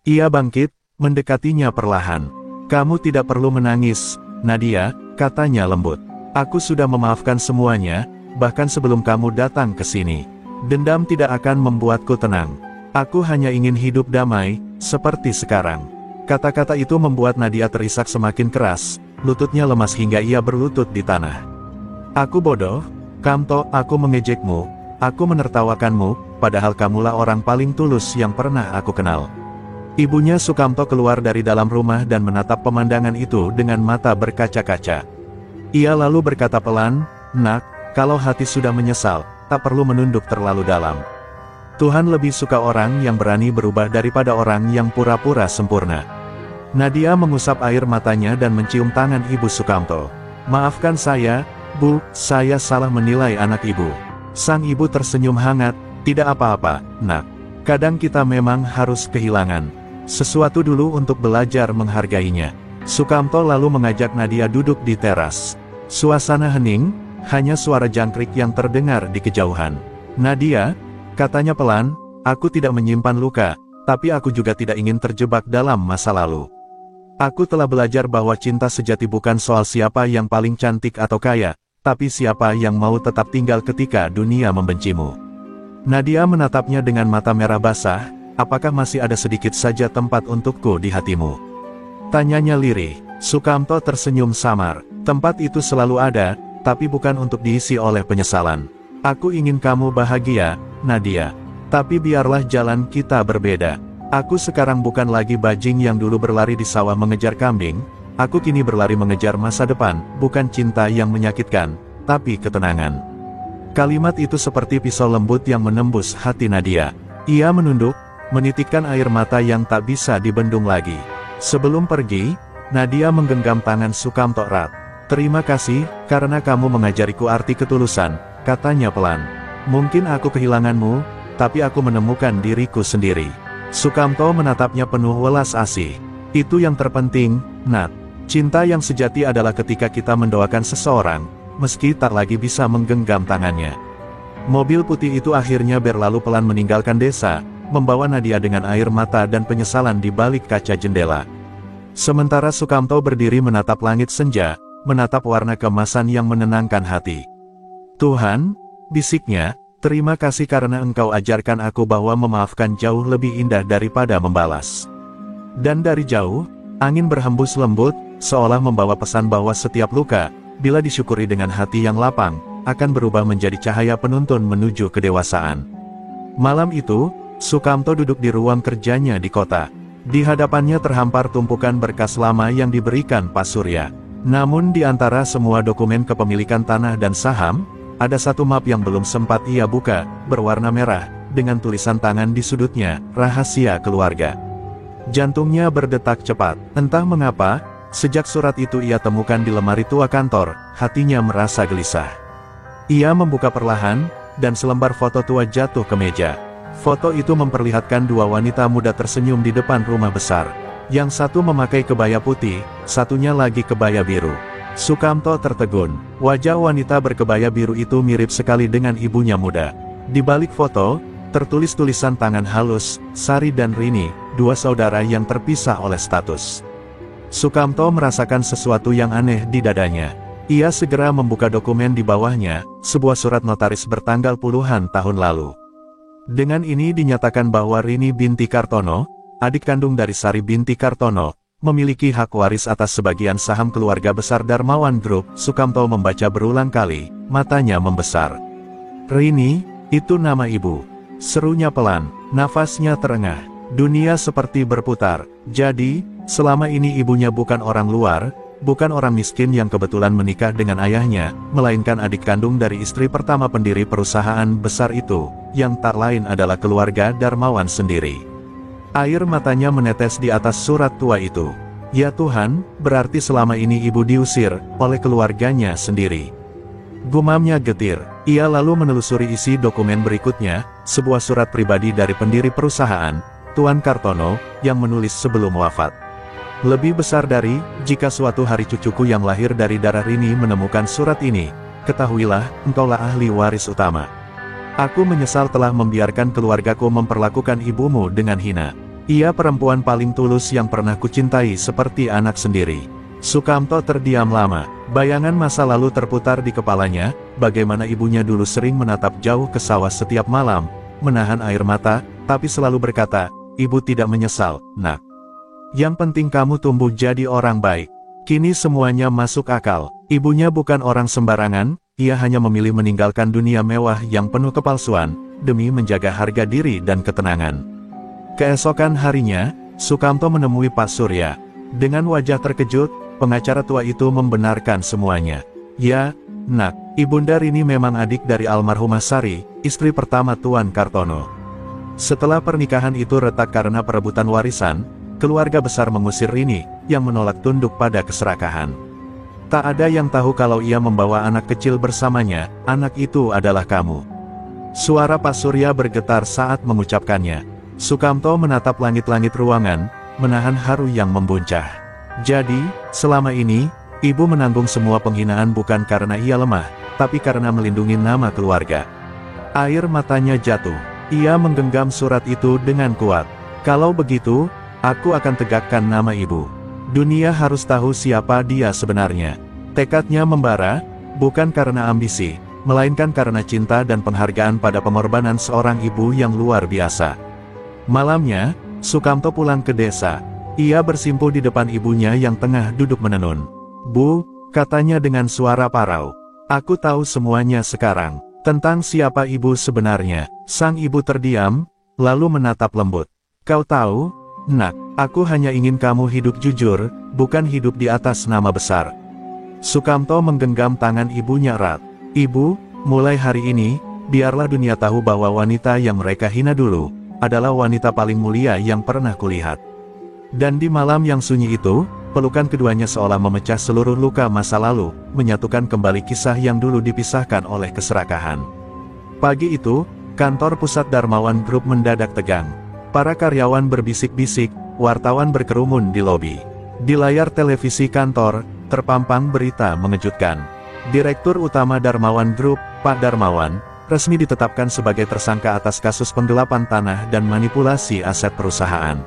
Speaker 1: Ia bangkit, mendekatinya perlahan. "Kamu tidak perlu menangis, Nadia," katanya lembut. "Aku sudah memaafkan semuanya, bahkan sebelum kamu datang ke sini. Dendam tidak akan membuatku tenang. Aku hanya ingin hidup damai, seperti sekarang." Kata-kata itu membuat Nadia terisak semakin keras, lututnya lemas hingga ia berlutut di tanah. "Aku bodoh, Kamto, aku mengejekmu, aku menertawakanmu, padahal kamulah orang paling tulus yang pernah aku kenal." Ibunya Sukamto keluar dari dalam rumah dan menatap pemandangan itu dengan mata berkaca-kaca. Ia lalu berkata pelan, "Nak, kalau hati sudah menyesal, tak perlu menunduk terlalu dalam. Tuhan lebih suka orang yang berani berubah daripada orang yang pura-pura sempurna." Nadia mengusap air matanya dan mencium tangan ibu Sukamto. "Maafkan saya, Bu, saya salah menilai anak ibu." Sang ibu tersenyum hangat, "Tidak apa-apa, Nak. Kadang kita memang harus kehilangan sesuatu dulu untuk belajar menghargainya." Sukamto lalu mengajak Nadia duduk di teras. Suasana hening, hanya suara jangkrik yang terdengar di kejauhan. "Nadia," katanya pelan, "aku tidak menyimpan luka, tapi aku juga tidak ingin terjebak dalam masa lalu. Aku telah belajar bahwa cinta sejati bukan soal siapa yang paling cantik atau kaya, tapi siapa yang mau tetap tinggal ketika dunia membencimu." Nadia menatapnya dengan mata merah basah. "Apakah masih ada sedikit saja tempat untukku di hatimu?" tanyanya lirih. Sukamto tersenyum samar. "Tempat itu selalu ada, tapi bukan untuk diisi oleh penyesalan. Aku ingin kamu bahagia, Nadia. Tapi biarlah jalan kita berbeda. Aku sekarang bukan lagi bajing yang dulu berlari di sawah mengejar kambing. Aku kini berlari mengejar masa depan, bukan cinta yang menyakitkan, tapi ketenangan." Kalimat itu seperti pisau lembut yang menembus hati Nadia. Ia menunduk, menitikkan air mata yang tak bisa dibendung lagi. Sebelum pergi, Nadia menggenggam tangan Sukamto erat. "Terima kasih, karena kamu mengajariku arti ketulusan," katanya pelan. "Mungkin aku kehilanganmu, tapi aku menemukan diriku sendiri." Sukamto menatapnya penuh welas asih. "Itu yang terpenting, Nat. Cinta yang sejati adalah ketika kita mendoakan seseorang, meski tak lagi bisa menggenggam tangannya." Mobil putih itu akhirnya berlalu pelan meninggalkan desa, membawa Nadia dengan air mata dan penyesalan di balik kaca jendela. Sementara Sukamto berdiri menatap langit senja, menatap warna keemasan yang menenangkan hati. "Tuhan," bisiknya, "terima kasih karena Engkau ajarkan aku bahwa memaafkan jauh lebih indah daripada membalas." Dan dari jauh, angin berhembus lembut, seolah membawa pesan bahwa setiap luka, bila disyukuri dengan hati yang lapang, akan berubah menjadi cahaya penuntun menuju kedewasaan. Malam itu, Sukamto duduk di ruang kerjanya di kota. Di hadapannya terhampar tumpukan berkas lama yang diberikan Pak Surya. Namun di antara semua dokumen kepemilikan tanah dan saham, ada satu map yang belum sempat ia buka, berwarna merah, dengan tulisan tangan di sudutnya, "Rahasia Keluarga." Jantungnya berdetak cepat. Entah mengapa, sejak surat itu ia temukan di lemari tua kantor, hatinya merasa gelisah. Ia membuka perlahan, dan selembar foto tua jatuh ke meja. Foto itu memperlihatkan dua wanita muda tersenyum di depan rumah besar. Yang satu memakai kebaya putih, satunya lagi kebaya biru. Sukamto tertegun. Wajah wanita berkebaya biru itu mirip sekali dengan ibunya muda. Di balik foto, tertulis tulisan tangan halus, Sari dan Rini, dua saudara yang terpisah oleh status. Sukamto merasakan sesuatu yang aneh di dadanya. Ia segera membuka dokumen di bawahnya, sebuah surat notaris bertanggal puluhan tahun lalu. Dengan ini dinyatakan bahwa Rini binti Kartono, adik kandung dari Sari binti Kartono, memiliki hak waris atas sebagian saham keluarga besar Darmawan Group. Sukamto membaca berulang kali, matanya membesar. Rini, itu nama ibu. Serunya pelan, nafasnya terengah. Dunia seperti berputar. Jadi, selama ini ibunya bukan orang luar, bukan orang miskin yang kebetulan menikah dengan ayahnya, melainkan adik kandung dari istri pertama pendiri perusahaan besar itu, yang tak lain adalah keluarga Darmawan sendiri. Air matanya menetes di atas surat tua itu. Ya Tuhan, berarti selama ini ibu diusir oleh keluarganya sendiri. Gumamnya getir. Ia lalu menelusuri isi dokumen berikutnya, sebuah surat pribadi dari pendiri perusahaan, Tuan Kartono, yang menulis sebelum wafat. Lebih besar dari, jika suatu hari cucuku yang lahir dari darah Rini menemukan surat ini, ketahuilah, engkaulah ahli waris utama. Aku menyesal telah membiarkan keluargaku memperlakukan ibumu dengan hina. Ia perempuan paling tulus yang pernah kucintai seperti anak sendiri. Sukamto terdiam lama. Bayangan masa lalu terputar di kepalanya, bagaimana ibunya dulu sering menatap jauh ke sawah setiap malam, menahan air mata, tapi selalu berkata, ibu tidak menyesal, nak. Yang penting kamu tumbuh jadi orang baik. Kini semuanya masuk akal. Ibunya bukan orang sembarangan, ia hanya memilih meninggalkan dunia mewah yang penuh kepalsuan, demi menjaga harga diri dan ketenangan. Keesokan harinya, Sukamto menemui Pak Surya. Dengan wajah terkejut, pengacara tua itu membenarkan semuanya. Ya, nak, Ibunda Rini memang adik dari almarhumah Sari, istri pertama Tuan Kartono. Setelah pernikahan itu retak karena perebutan warisan, keluarga besar mengusir Rini, yang menolak tunduk pada keserakahan. Tak ada yang tahu kalau ia membawa anak kecil bersamanya, anak itu adalah kamu. Suara Pak Surya bergetar saat mengucapkannya. Sukamto menatap langit-langit ruangan, menahan haru yang membuncah. Jadi, selama ini, ibu menanggung semua penghinaan bukan karena ia lemah, tapi karena melindungi nama keluarga. Air matanya jatuh. Ia menggenggam surat itu dengan kuat. Kalau begitu, aku akan tegakkan nama ibu. Dunia harus tahu siapa dia sebenarnya. Tekadnya membara, bukan karena ambisi, melainkan karena cinta dan penghargaan pada pengorbanan seorang ibu yang luar biasa. Malamnya, Sukamto pulang ke desa. Ia bersimpuh di depan ibunya yang tengah duduk menenun. Bu, katanya dengan suara parau. Aku tahu semuanya sekarang. Tentang siapa ibu sebenarnya. Sang ibu terdiam, lalu menatap lembut. Kau tahu, nak, aku hanya ingin kamu hidup jujur, bukan hidup di atas nama besar. Sukamto menggenggam tangan ibunya erat. Ibu, mulai hari ini, biarlah dunia tahu bahwa wanita yang mereka hina dulu, adalah wanita paling mulia yang pernah kulihat. Dan di malam yang sunyi itu, pelukan keduanya seolah memecah seluruh luka masa lalu, menyatukan kembali kisah yang dulu dipisahkan oleh keserakahan. Pagi itu, kantor pusat Darmawan Group mendadak tegang. Para karyawan berbisik-bisik, wartawan berkerumun di lobi. Di layar televisi kantor, terpampang berita mengejutkan. Direktur Utama Darmawan Group, Pak Darmawan, resmi ditetapkan sebagai tersangka atas kasus penggelapan tanah dan manipulasi aset perusahaan.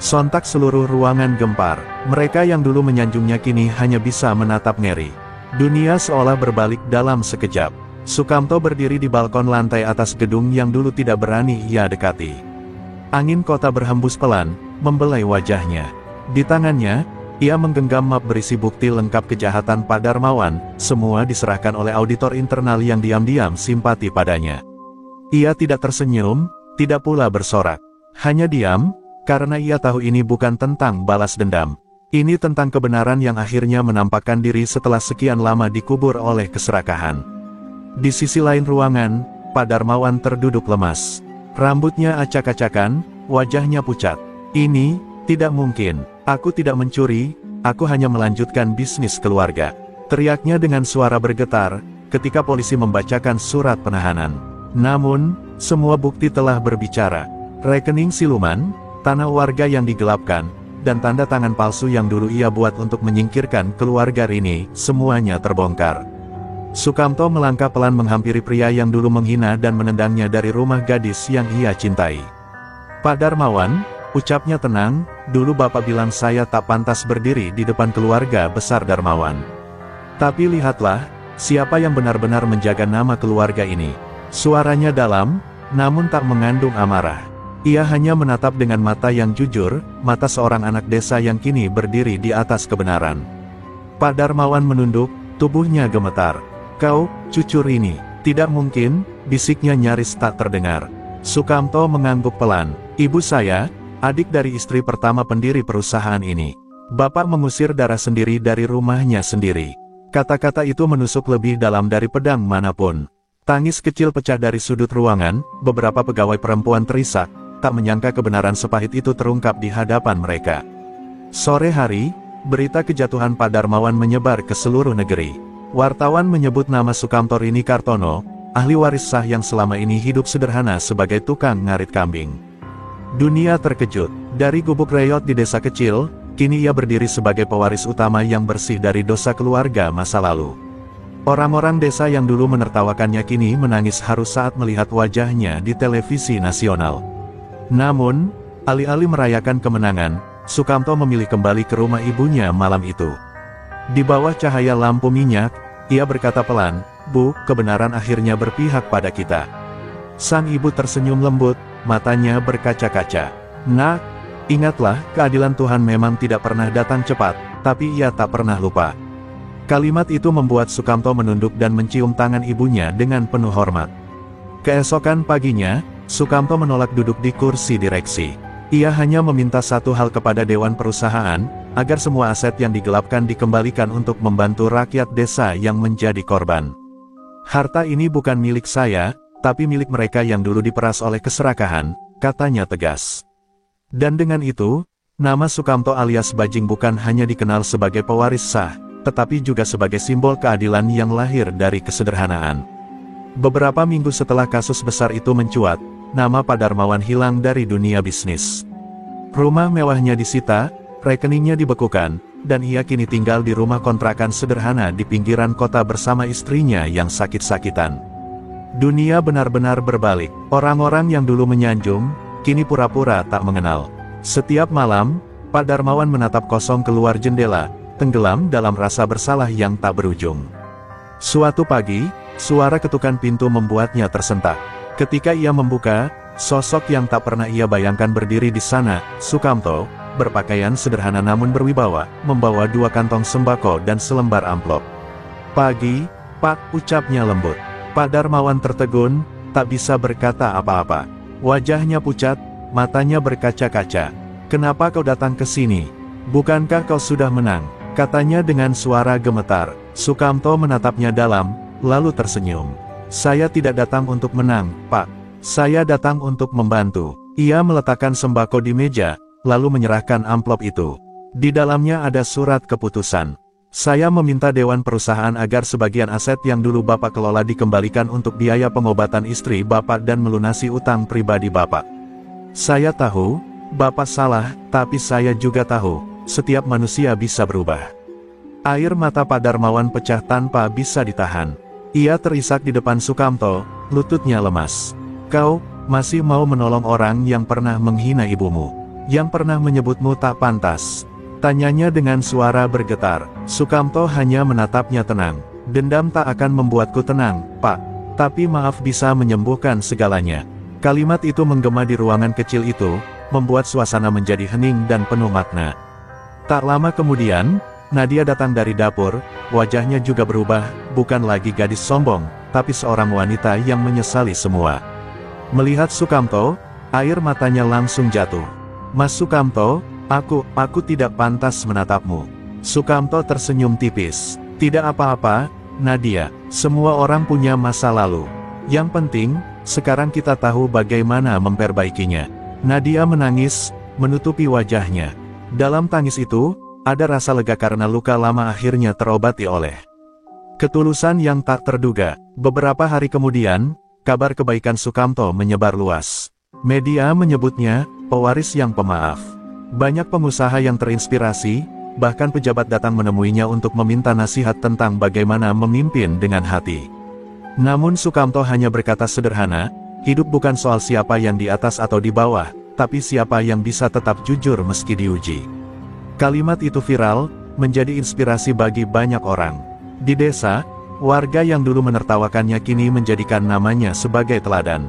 Speaker 1: Sontak seluruh ruangan gempar. Mereka yang dulu menyanjungnya kini hanya bisa menatap ngeri. Dunia seolah berbalik dalam sekejap. Sukamto berdiri di balkon lantai atas gedung yang dulu tidak berani ia dekati. Angin kota berhembus pelan, membelai wajahnya. Di tangannya, ia menggenggam map berisi bukti lengkap kejahatan Pak Darmawan, semua diserahkan oleh auditor internal yang diam-diam simpati padanya. Ia tidak tersenyum, tidak pula bersorak. Hanya diam, karena ia tahu ini bukan tentang balas dendam. Ini tentang kebenaran yang akhirnya menampakkan diri setelah sekian lama dikubur oleh keserakahan. Di sisi lain ruangan, Pak Darmawan terduduk lemas. Rambutnya acak-acakan, wajahnya pucat. Ini, tidak mungkin. Aku tidak mencuri, aku hanya melanjutkan bisnis keluarga. Teriaknya dengan suara bergetar, ketika polisi membacakan surat penahanan. Namun, semua bukti telah berbicara. Rekening siluman, tanah warga yang digelapkan, dan tanda tangan palsu yang dulu ia buat untuk menyingkirkan keluarga Rini, semuanya terbongkar. Sukamto melangkah pelan menghampiri pria yang dulu menghina dan menendangnya dari rumah gadis yang ia cintai. "Pak Darmawan," ucapnya tenang, "dulu Bapak bilang saya tak pantas berdiri di depan keluarga besar Darmawan. Tapi lihatlah, siapa yang benar-benar menjaga nama keluarga ini." Suaranya dalam, namun tak mengandung amarah. Ia hanya menatap dengan mata yang jujur, mata seorang anak desa yang kini berdiri di atas kebenaran. Pak Darmawan menunduk, tubuhnya gemetar. "Kau, cucu Rini." "Tidak mungkin," bisiknya nyaris tak terdengar. Sukamto mengangguk pelan. "Ibu saya, adik dari istri pertama pendiri perusahaan ini. Bapak mengusir darah sendiri dari rumahnya sendiri." Kata-kata itu menusuk lebih dalam dari pedang manapun. Tangis kecil pecah dari sudut ruangan, beberapa pegawai perempuan terisak, tak menyangka kebenaran sepahit itu terungkap di hadapan mereka. Sore hari, berita kejatuhan Pak Darmawan menyebar ke seluruh negeri. Wartawan menyebut nama Sukamto Rini Kartono, ahli waris sah yang selama ini hidup sederhana sebagai tukang ngarit kambing. Dunia terkejut. Dari gubuk reyot di desa kecil, kini ia berdiri sebagai pewaris utama yang bersih dari dosa keluarga masa lalu. Orang-orang desa yang dulu menertawakannya kini menangis haru saat melihat wajahnya di televisi nasional. Namun, alih-alih merayakan kemenangan, Sukamto memilih kembali ke rumah ibunya malam itu. Di bawah cahaya lampu minyak, ia berkata pelan, "Bu, kebenaran akhirnya berpihak pada kita." Sang ibu tersenyum lembut, matanya berkaca-kaca. "Nak, ingatlah, keadilan Tuhan memang tidak pernah datang cepat, tapi ia tak pernah lupa." Kalimat itu membuat Sukamto menunduk dan mencium tangan ibunya dengan penuh hormat. Keesokan paginya, Sukamto menolak duduk di kursi direksi. Ia hanya meminta satu hal kepada Dewan Perusahaan, agar semua aset yang digelapkan dikembalikan untuk membantu rakyat desa yang menjadi korban. "Harta ini bukan milik saya, tapi milik mereka yang dulu diperas oleh keserakahan," katanya tegas. Dan dengan itu, nama Sukamto alias Bajing bukan hanya dikenal sebagai pewaris sah, tetapi juga sebagai simbol keadilan yang lahir dari kesederhanaan. Beberapa minggu setelah kasus besar itu mencuat, nama Pak Darmawan hilang dari dunia bisnis. Rumah mewahnya disita, rekeningnya dibekukan, dan ia kini tinggal di rumah kontrakan sederhana di pinggiran kota bersama istrinya yang sakit-sakitan. Dunia benar-benar berbalik. Orang-orang yang dulu menyanjung, kini pura-pura tak mengenal. Setiap malam, Pak Darmawan menatap kosong keluar jendela, tenggelam dalam rasa bersalah yang tak berujung. Suatu pagi, suara ketukan pintu membuatnya tersentak. Ketika ia membuka, sosok yang tak pernah ia bayangkan berdiri di sana. Sukamto, berpakaian sederhana namun berwibawa, membawa 2 kantong sembako dan selembar amplop. "Pagi, Pak," ucapnya lembut. Pak Darmawan tertegun, tak bisa berkata apa-apa. Wajahnya pucat, matanya berkaca-kaca. "Kenapa kau datang ke sini? Bukankah kau sudah menang?" katanya dengan suara gemetar. Sukamto menatapnya dalam, lalu tersenyum. "Saya tidak datang untuk menang, Pak. Saya datang untuk membantu." Ia meletakkan sembako di meja, lalu menyerahkan amplop itu. Di dalamnya ada surat keputusan. "Saya meminta Dewan Perusahaan agar sebagian aset yang dulu Bapak kelola dikembalikan untuk biaya pengobatan istri Bapak dan melunasi utang pribadi Bapak. Saya tahu, Bapak salah, tapi saya juga tahu, setiap manusia bisa berubah." Air mata Pak Darmawan pecah tanpa bisa ditahan. Ia terisak di depan Sukamto, lututnya lemas. "Kau masih mau menolong orang yang pernah menghina ibumu, yang pernah menyebutmu tak pantas?" tanyanya dengan suara bergetar. Sukamto hanya menatapnya tenang. "Dendam tak akan membuatku tenang, Pak. Tapi maaf bisa menyembuhkan segalanya." Kalimat itu menggema di ruangan kecil itu, membuat suasana menjadi hening dan penuh makna. Tak lama kemudian, Nadia datang dari dapur, wajahnya juga berubah, bukan lagi gadis sombong, tapi seorang wanita yang menyesali semua. Melihat Sukamto, air matanya langsung jatuh. "Mas Sukamto, aku tidak pantas menatapmu." Sukamto tersenyum tipis. "Tidak apa-apa, Nadia, semua orang punya masa lalu. Yang penting, sekarang kita tahu bagaimana memperbaikinya." Nadia menangis, menutupi wajahnya. Dalam tangis itu, ada rasa lega karena luka lama akhirnya terobati oleh ketulusan yang tak terduga. Beberapa hari kemudian, kabar kebaikan Sukamto menyebar luas. Media menyebutnya, pewaris yang pemaaf. Banyak pengusaha yang terinspirasi, bahkan pejabat datang menemuinya untuk meminta nasihat tentang bagaimana memimpin dengan hati. Namun Sukamto hanya berkata sederhana, hidup bukan soal siapa yang di atas atau di bawah, tapi siapa yang bisa tetap jujur meski diuji. Kalimat itu viral, menjadi inspirasi bagi banyak orang. Di desa, warga yang dulu menertawakannya kini menjadikan namanya sebagai teladan.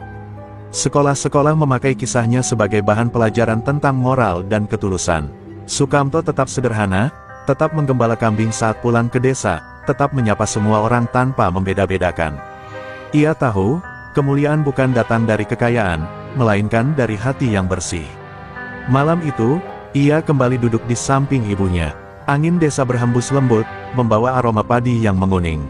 Speaker 1: Sekolah-sekolah memakai kisahnya sebagai bahan pelajaran tentang moral dan ketulusan. Sukamto tetap sederhana, tetap menggembala kambing saat pulang ke desa, tetap menyapa semua orang tanpa membeda-bedakan. Ia tahu, kemuliaan bukan datang dari kekayaan, melainkan dari hati yang bersih. Malam itu, ia kembali duduk di samping ibunya. Angin desa berhembus lembut, membawa aroma padi yang menguning.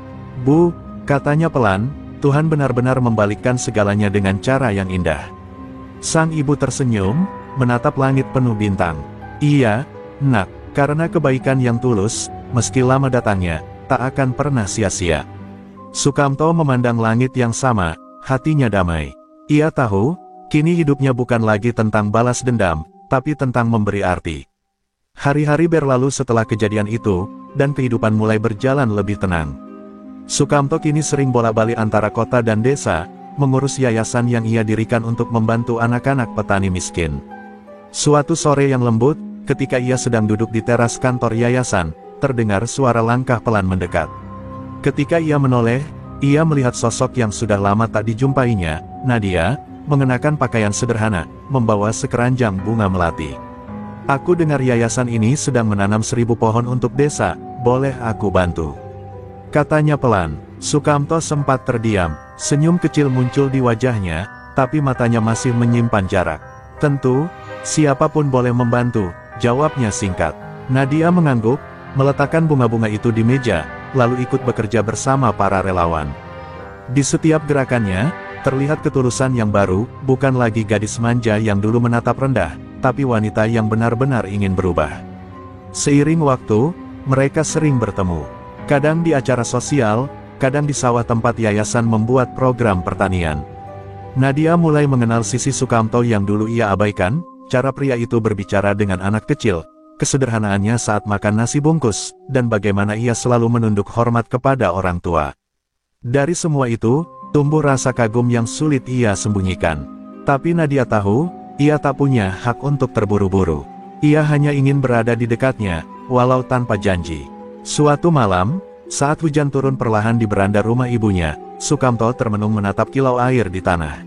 Speaker 1: "Bu," katanya pelan, "Tuhan benar-benar membalikkan segalanya dengan cara yang indah." Sang ibu tersenyum, menatap langit penuh bintang. "Iya, Nak, karena kebaikan yang tulus, meski lama datangnya, tak akan pernah sia-sia." Sukamto memandang langit yang sama, hatinya damai. Ia tahu, kini hidupnya bukan lagi tentang balas dendam, tapi tentang memberi arti. Hari-hari berlalu setelah kejadian itu, dan kehidupan mulai berjalan lebih tenang. Sukamto kini sering bolak-balik antara kota dan desa, mengurus yayasan yang ia dirikan untuk membantu anak-anak petani miskin. Suatu sore yang lembut, ketika ia sedang duduk di teras kantor yayasan, terdengar suara langkah pelan mendekat. Ketika ia menoleh, ia melihat sosok yang sudah lama tak dijumpainya, Nadia, mengenakan pakaian sederhana, membawa sekeranjang bunga melati. "Aku dengar yayasan ini sedang menanam 1000 pohon untuk desa, boleh aku bantu?" katanya pelan. Sukamto sempat terdiam, senyum kecil muncul di wajahnya, tapi matanya masih menyimpan jarak. "Tentu, siapapun boleh membantu," jawabnya singkat. Nadia mengangguk, meletakkan bunga-bunga itu di meja, lalu ikut bekerja bersama para relawan. Di setiap gerakannya, terlihat ketulusan yang baru, bukan lagi gadis manja yang dulu menatap rendah, tapi wanita yang benar-benar ingin berubah. Seiring waktu, mereka sering bertemu. Kadang di acara sosial, kadang di sawah tempat yayasan membuat program pertanian. Nadia mulai mengenal sisi Sukamto yang dulu ia abaikan, cara pria itu berbicara dengan anak kecil, kesederhanaannya saat makan nasi bungkus, dan bagaimana ia selalu menunduk hormat kepada orang tua. Dari semua itu, tumbuh rasa kagum yang sulit ia sembunyikan. Tapi Nadia tahu, ia tak punya hak untuk terburu-buru. Ia hanya ingin berada di dekatnya, walau tanpa janji. Suatu malam, saat hujan turun perlahan di beranda rumah ibunya, Sukamto termenung menatap kilau air di tanah.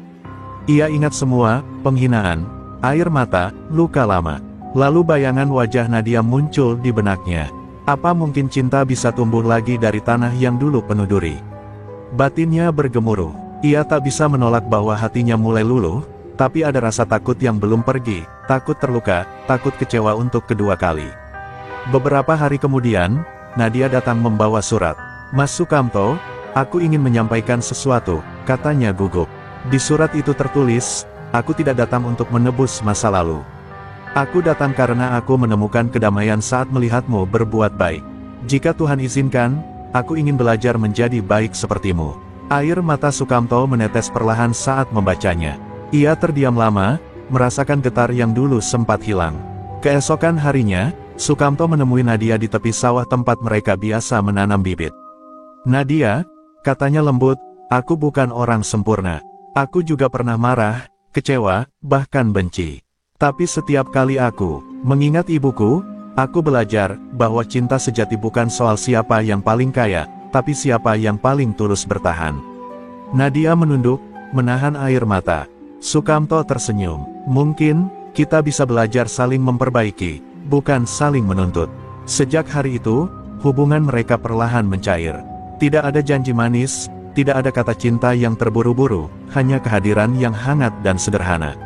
Speaker 1: Ia ingat semua, penghinaan, air mata, luka lama. Lalu bayangan wajah Nadia muncul di benaknya. Apa mungkin cinta bisa tumbuh lagi dari tanah yang dulu penuh duri? Batinnya bergemuruh. Ia tak bisa menolak bahwa hatinya mulai luluh, tapi ada rasa takut yang belum pergi, takut terluka, takut kecewa untuk kedua kali. Beberapa hari kemudian, Nadia datang membawa surat. "Mas Sukamto, aku ingin menyampaikan sesuatu," katanya gugup. Di surat itu tertulis, "Aku tidak datang untuk menebus masa lalu. Aku datang karena aku menemukan kedamaian saat melihatmu berbuat baik. Jika Tuhan izinkan, aku ingin belajar menjadi baik sepertimu." Air mata Sukamto menetes perlahan saat membacanya. Ia terdiam lama, merasakan getar yang dulu sempat hilang. Keesokan harinya, Sukamto menemui Nadia di tepi sawah tempat mereka biasa menanam bibit. "Nadia," katanya lembut, "aku bukan orang sempurna. Aku juga pernah marah, kecewa, bahkan benci. Tapi setiap kali aku mengingat ibuku, aku belajar bahwa cinta sejati bukan soal siapa yang paling kaya, tapi siapa yang paling tulus bertahan." Nadia menunduk, menahan air mata. Sukamto tersenyum. "Mungkin, kita bisa belajar saling memperbaiki, bukan saling menuntut." Sejak hari itu, hubungan mereka perlahan mencair. Tidak ada janji manis, tidak ada kata cinta yang terburu-buru, hanya kehadiran yang hangat dan sederhana.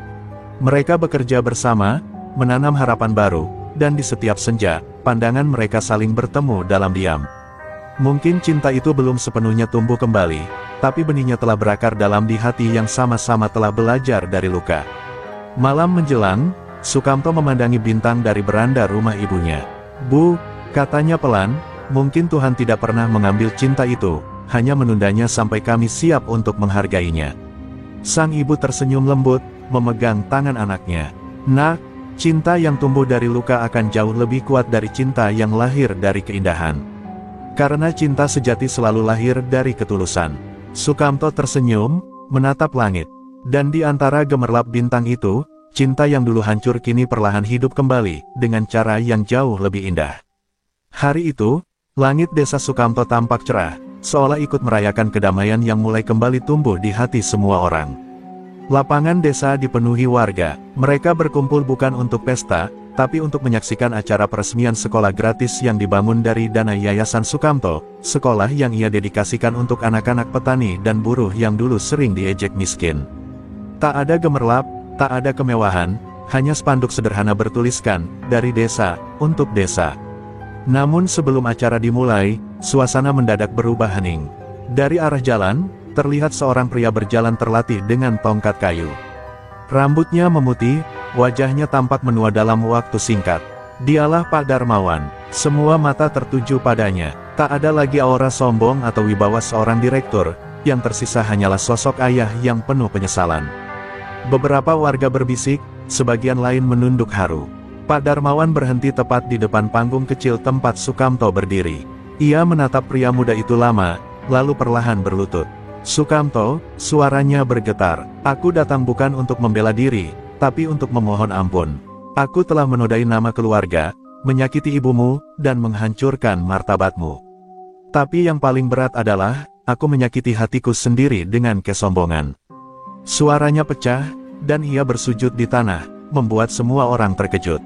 Speaker 1: Mereka bekerja bersama, menanam harapan baru, dan di setiap senja, pandangan mereka saling bertemu dalam diam. Mungkin cinta itu belum sepenuhnya tumbuh kembali, tapi benihnya telah berakar dalam di hati yang sama-sama telah belajar dari luka. Malam menjelang, Sukamto memandangi bintang dari beranda rumah ibunya. "Bu," katanya pelan, "mungkin Tuhan tidak pernah mengambil cinta itu, hanya menundanya sampai kami siap untuk menghargainya." Sang ibu tersenyum lembut, memegang tangan anaknya. "Nak, Cinta yang tumbuh dari luka akan jauh lebih kuat dari cinta yang lahir dari keindahan. Karena cinta sejati selalu lahir dari ketulusan. Sukamto tersenyum, menatap langit. Dan di antara gemerlap bintang itu, cinta yang dulu hancur kini perlahan hidup kembali, dengan cara yang jauh lebih indah. Hari itu, langit desa Sukamto tampak cerah, seolah ikut merayakan kedamaian yang mulai kembali tumbuh di hati semua orang. Lapangan desa dipenuhi warga, mereka berkumpul bukan untuk pesta, tapi untuk menyaksikan acara peresmian sekolah gratis yang dibangun dari dana Yayasan Sukamto, sekolah yang ia dedikasikan untuk anak-anak petani dan buruh yang dulu sering diejek miskin. Tak ada gemerlap, tak ada kemewahan, hanya spanduk sederhana bertuliskan, dari desa, untuk desa. Namun sebelum acara dimulai, suasana mendadak berubah hening. Dari arah jalan, terlihat seorang pria berjalan terlatih dengan tongkat kayu. Rambutnya memutih, wajahnya tampak menua dalam waktu singkat. Dialah Pak Darmawan. Semua mata tertuju padanya. Tak ada lagi aura sombong atau wibawa seorang direktur, yang tersisa hanyalah sosok ayah yang penuh penyesalan. Beberapa warga berbisik, sebagian lain menunduk haru. Pak Darmawan berhenti tepat di depan panggung kecil tempat Sukamto berdiri. Ia menatap pria muda itu lama, lalu perlahan berlutut. Sukamto, suaranya bergetar. Aku datang bukan untuk membela diri, tapi untuk memohon ampun. Aku telah menodai nama keluarga, menyakiti ibumu, dan menghancurkan martabatmu. Tapi yang paling berat adalah, aku menyakiti hatiku sendiri dengan kesombongan. Suaranya pecah, dan ia bersujud di tanah, membuat semua orang terkejut.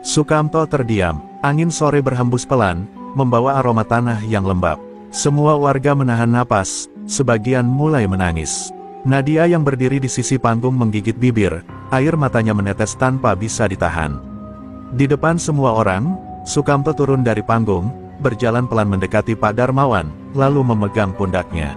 Speaker 1: Sukamto terdiam. Angin sore berhembus pelan, membawa aroma tanah yang lembab. Semua warga menahan napas, sebagian mulai menangis. Nadia yang berdiri di sisi panggung menggigit bibir, air matanya menetes tanpa bisa ditahan. Di depan semua orang, Sukamto turun dari panggung, berjalan pelan mendekati Pak Darmawan, lalu memegang pundaknya.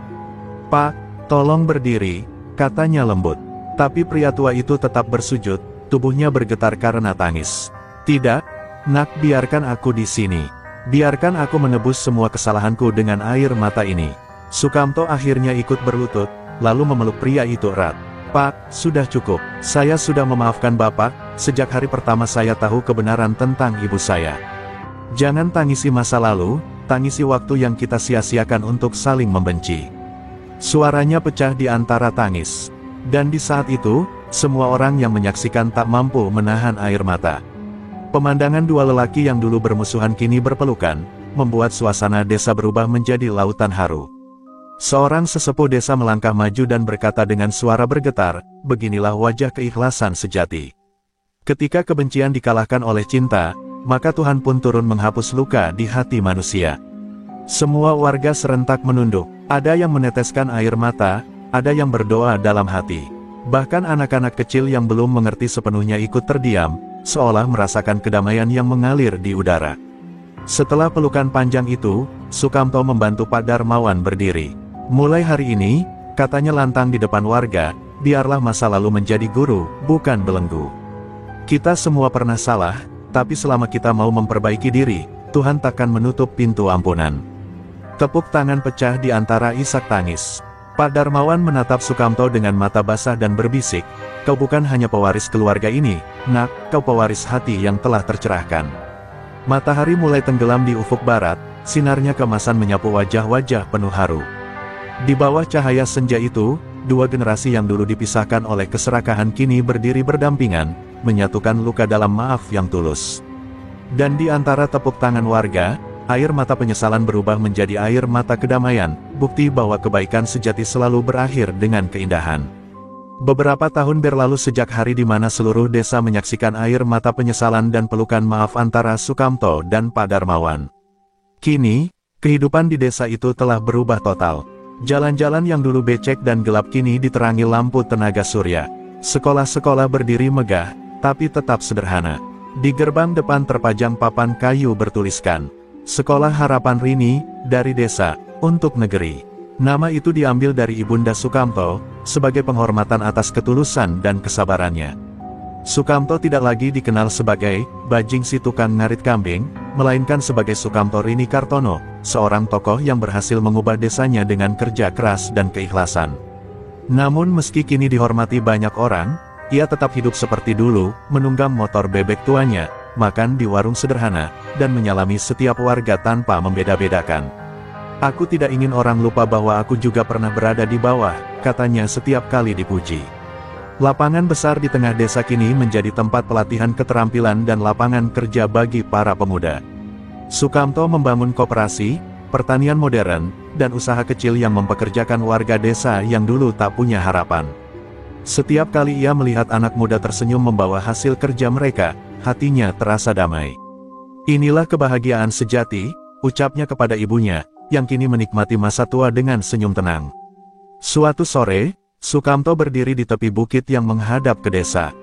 Speaker 1: "Pak, tolong berdiri," katanya lembut. Tapi pria tua itu tetap bersujud, tubuhnya bergetar karena tangis. "Tidak, nak, biarkan aku di sini. Biarkan aku menebus semua kesalahanku dengan air mata ini." Sukamto akhirnya ikut berlutut, lalu memeluk pria itu erat. "Pak, sudah cukup. Saya sudah memaafkan Bapak, sejak hari pertama saya tahu kebenaran tentang ibu saya. Jangan tangisi masa lalu, tangisi waktu yang kita sia-siakan untuk saling membenci." Suaranya pecah di antara tangis. Dan di saat itu, semua orang yang menyaksikan tak mampu menahan air mata. Pemandangan dua lelaki yang dulu bermusuhan kini berpelukan, membuat suasana desa berubah menjadi lautan haru. Seorang sesepuh desa melangkah maju dan berkata dengan suara bergetar, "Beginilah wajah keikhlasan sejati. Ketika kebencian dikalahkan oleh cinta, maka Tuhan pun turun menghapus luka di hati manusia." Semua warga serentak menunduk, ada yang meneteskan air mata, ada yang berdoa dalam hati. Bahkan anak-anak kecil yang belum mengerti sepenuhnya ikut terdiam, seolah merasakan kedamaian yang mengalir di udara. Setelah pelukan panjang itu, Sukamto membantu Pak Darmawan berdiri. "Mulai hari ini," katanya lantang di depan warga, "biarlah masa lalu menjadi guru, bukan belenggu. Kita semua pernah salah, tapi selama kita mau memperbaiki diri, Tuhan takkan menutup pintu ampunan." Tepuk tangan pecah di antara isak tangis. Pak Darmawan menatap Sukamto dengan mata basah dan berbisik, "Kau bukan hanya pewaris keluarga ini, nak, kau pewaris hati yang telah tercerahkan." Matahari mulai tenggelam di ufuk barat, sinarnya keemasan menyapu wajah-wajah penuh haru. Di bawah cahaya senja itu, dua generasi yang dulu dipisahkan oleh keserakahan kini berdiri berdampingan, menyatukan luka dalam maaf yang tulus. Dan di antara tepuk tangan warga, air mata penyesalan berubah menjadi air mata kedamaian, bukti bahwa kebaikan sejati selalu berakhir dengan keindahan. Beberapa tahun berlalu sejak hari di mana seluruh desa menyaksikan air mata penyesalan dan pelukan maaf antara Sukamto dan Pak Darmawan. Kini, kehidupan di desa itu telah berubah total. Jalan-jalan yang dulu becek dan gelap kini diterangi lampu tenaga surya. Sekolah-sekolah berdiri megah, tapi tetap sederhana. Di gerbang depan terpajang papan kayu bertuliskan, "Sekolah Harapan Rini, dari desa, untuk negeri." Nama itu diambil dari Ibunda Sukamto, sebagai penghormatan atas ketulusan dan kesabarannya. Sukamto tidak lagi dikenal sebagai bajing si tukang ngarit kambing, melainkan sebagai Sukamto Rini Kartono, seorang tokoh yang berhasil mengubah desanya dengan kerja keras dan keikhlasan. Namun meski kini dihormati banyak orang, ia tetap hidup seperti dulu, menunggang motor bebek tuanya, makan di warung sederhana, dan menyalami setiap warga tanpa membeda-bedakan. Aku tidak ingin orang lupa bahwa aku juga pernah berada di bawah, katanya setiap kali dipuji. Lapangan besar di tengah desa kini menjadi tempat pelatihan keterampilan dan lapangan kerja bagi para pemuda. Sukamto membangun koperasi, pertanian modern, dan usaha kecil yang mempekerjakan warga desa yang dulu tak punya harapan. Setiap kali ia melihat anak muda tersenyum membawa hasil kerja mereka, hatinya terasa damai. Inilah kebahagiaan sejati, ucapnya kepada ibunya, yang kini menikmati masa tua dengan senyum tenang. Suatu sore, Sukamto berdiri di tepi bukit yang menghadap ke desa.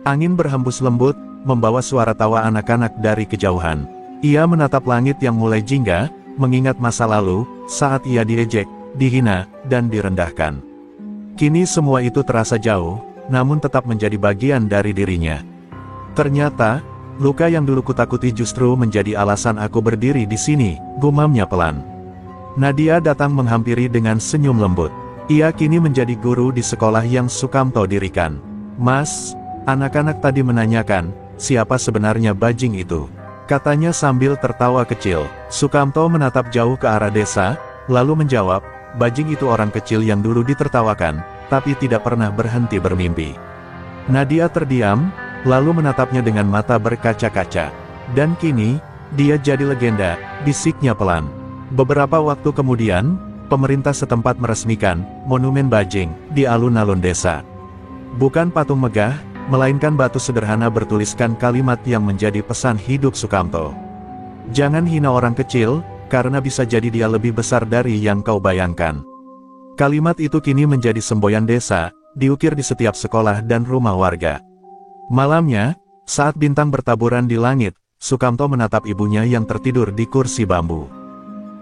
Speaker 1: Angin berhembus lembut, membawa suara tawa anak-anak dari kejauhan. Ia menatap langit yang mulai jingga, mengingat masa lalu, saat ia diejek, dihina, dan direndahkan. Kini semua itu terasa jauh, namun tetap menjadi bagian dari dirinya. Ternyata, luka yang dulu kutakuti justru menjadi alasan aku berdiri di sini, gumamnya pelan. Nadia datang menghampiri dengan senyum lembut. Ia kini menjadi guru di sekolah yang Sukamto dirikan. Mas, anak-anak tadi menanyakan, siapa sebenarnya bajing itu? Katanya sambil tertawa kecil. Sukamto menatap jauh ke arah desa, lalu menjawab, bajing itu orang kecil yang dulu ditertawakan, tapi tidak pernah berhenti bermimpi. Nadia terdiam, lalu menatapnya dengan mata berkaca-kaca. Dan kini, dia jadi legenda, bisiknya pelan. Beberapa waktu kemudian, pemerintah setempat meresmikan monumen bajing di alun-alun desa. Bukan patung megah, melainkan batu sederhana bertuliskan kalimat yang menjadi pesan hidup Sukamto. Jangan hina orang kecil, karena bisa jadi dia lebih besar dari yang kau bayangkan. Kalimat itu kini menjadi semboyan desa, diukir di setiap sekolah dan rumah warga. Malamnya, saat bintang bertaburan di langit, Sukamto menatap ibunya yang tertidur di kursi bambu.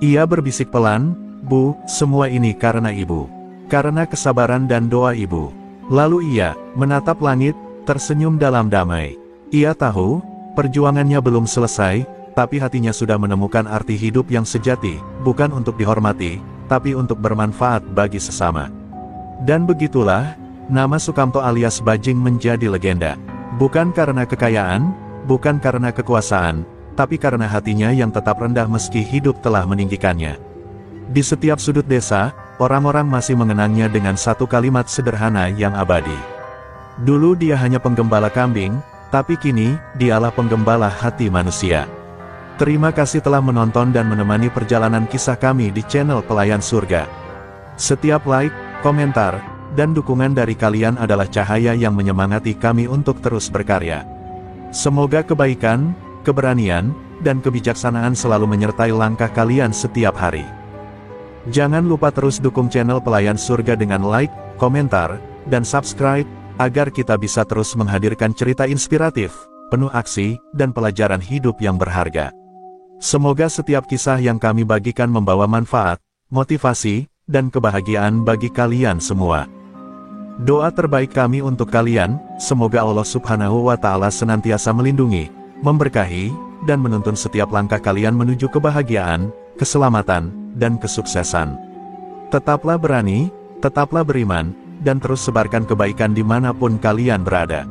Speaker 1: Ia berbisik pelan, Bu, semua ini karena ibu. Karena kesabaran dan doa ibu. Lalu ia menatap langit, tersenyum dalam damai. Ia tahu, perjuangannya belum selesai, tapi hatinya sudah menemukan arti hidup yang sejati, bukan untuk dihormati, tapi untuk bermanfaat bagi sesama. Dan begitulah, nama Sukamto alias Bajing menjadi legenda. Bukan karena kekayaan, bukan karena kekuasaan, tapi karena hatinya yang tetap rendah meski hidup telah meninggikannya. Di setiap sudut desa, orang-orang masih mengenangnya dengan satu kalimat sederhana yang abadi. Dulu dia hanya penggembala kambing, tapi kini, dialah penggembala hati manusia. Terima kasih telah menonton dan menemani perjalanan kisah kami di channel Pelayan Surga. Setiap like, komentar, dan dukungan dari kalian adalah cahaya yang menyemangati kami untuk terus berkarya. Semoga kebaikan, keberanian, dan kebijaksanaan selalu menyertai langkah kalian setiap hari. Jangan lupa terus dukung channel Pelayan Surga dengan like, komentar, dan subscribe, agar kita bisa terus menghadirkan cerita inspiratif, penuh aksi, dan pelajaran hidup yang berharga. Semoga setiap kisah yang kami bagikan membawa manfaat, motivasi, dan kebahagiaan bagi kalian semua. Doa terbaik kami untuk kalian, semoga Allah Subhanahu wa Ta'ala senantiasa melindungi, memberkahi, dan menuntun setiap langkah kalian menuju kebahagiaan, keselamatan, dan kesuksesan. Tetaplah berani, tetaplah beriman, dan terus sebarkan kebaikan dimanapun kalian berada.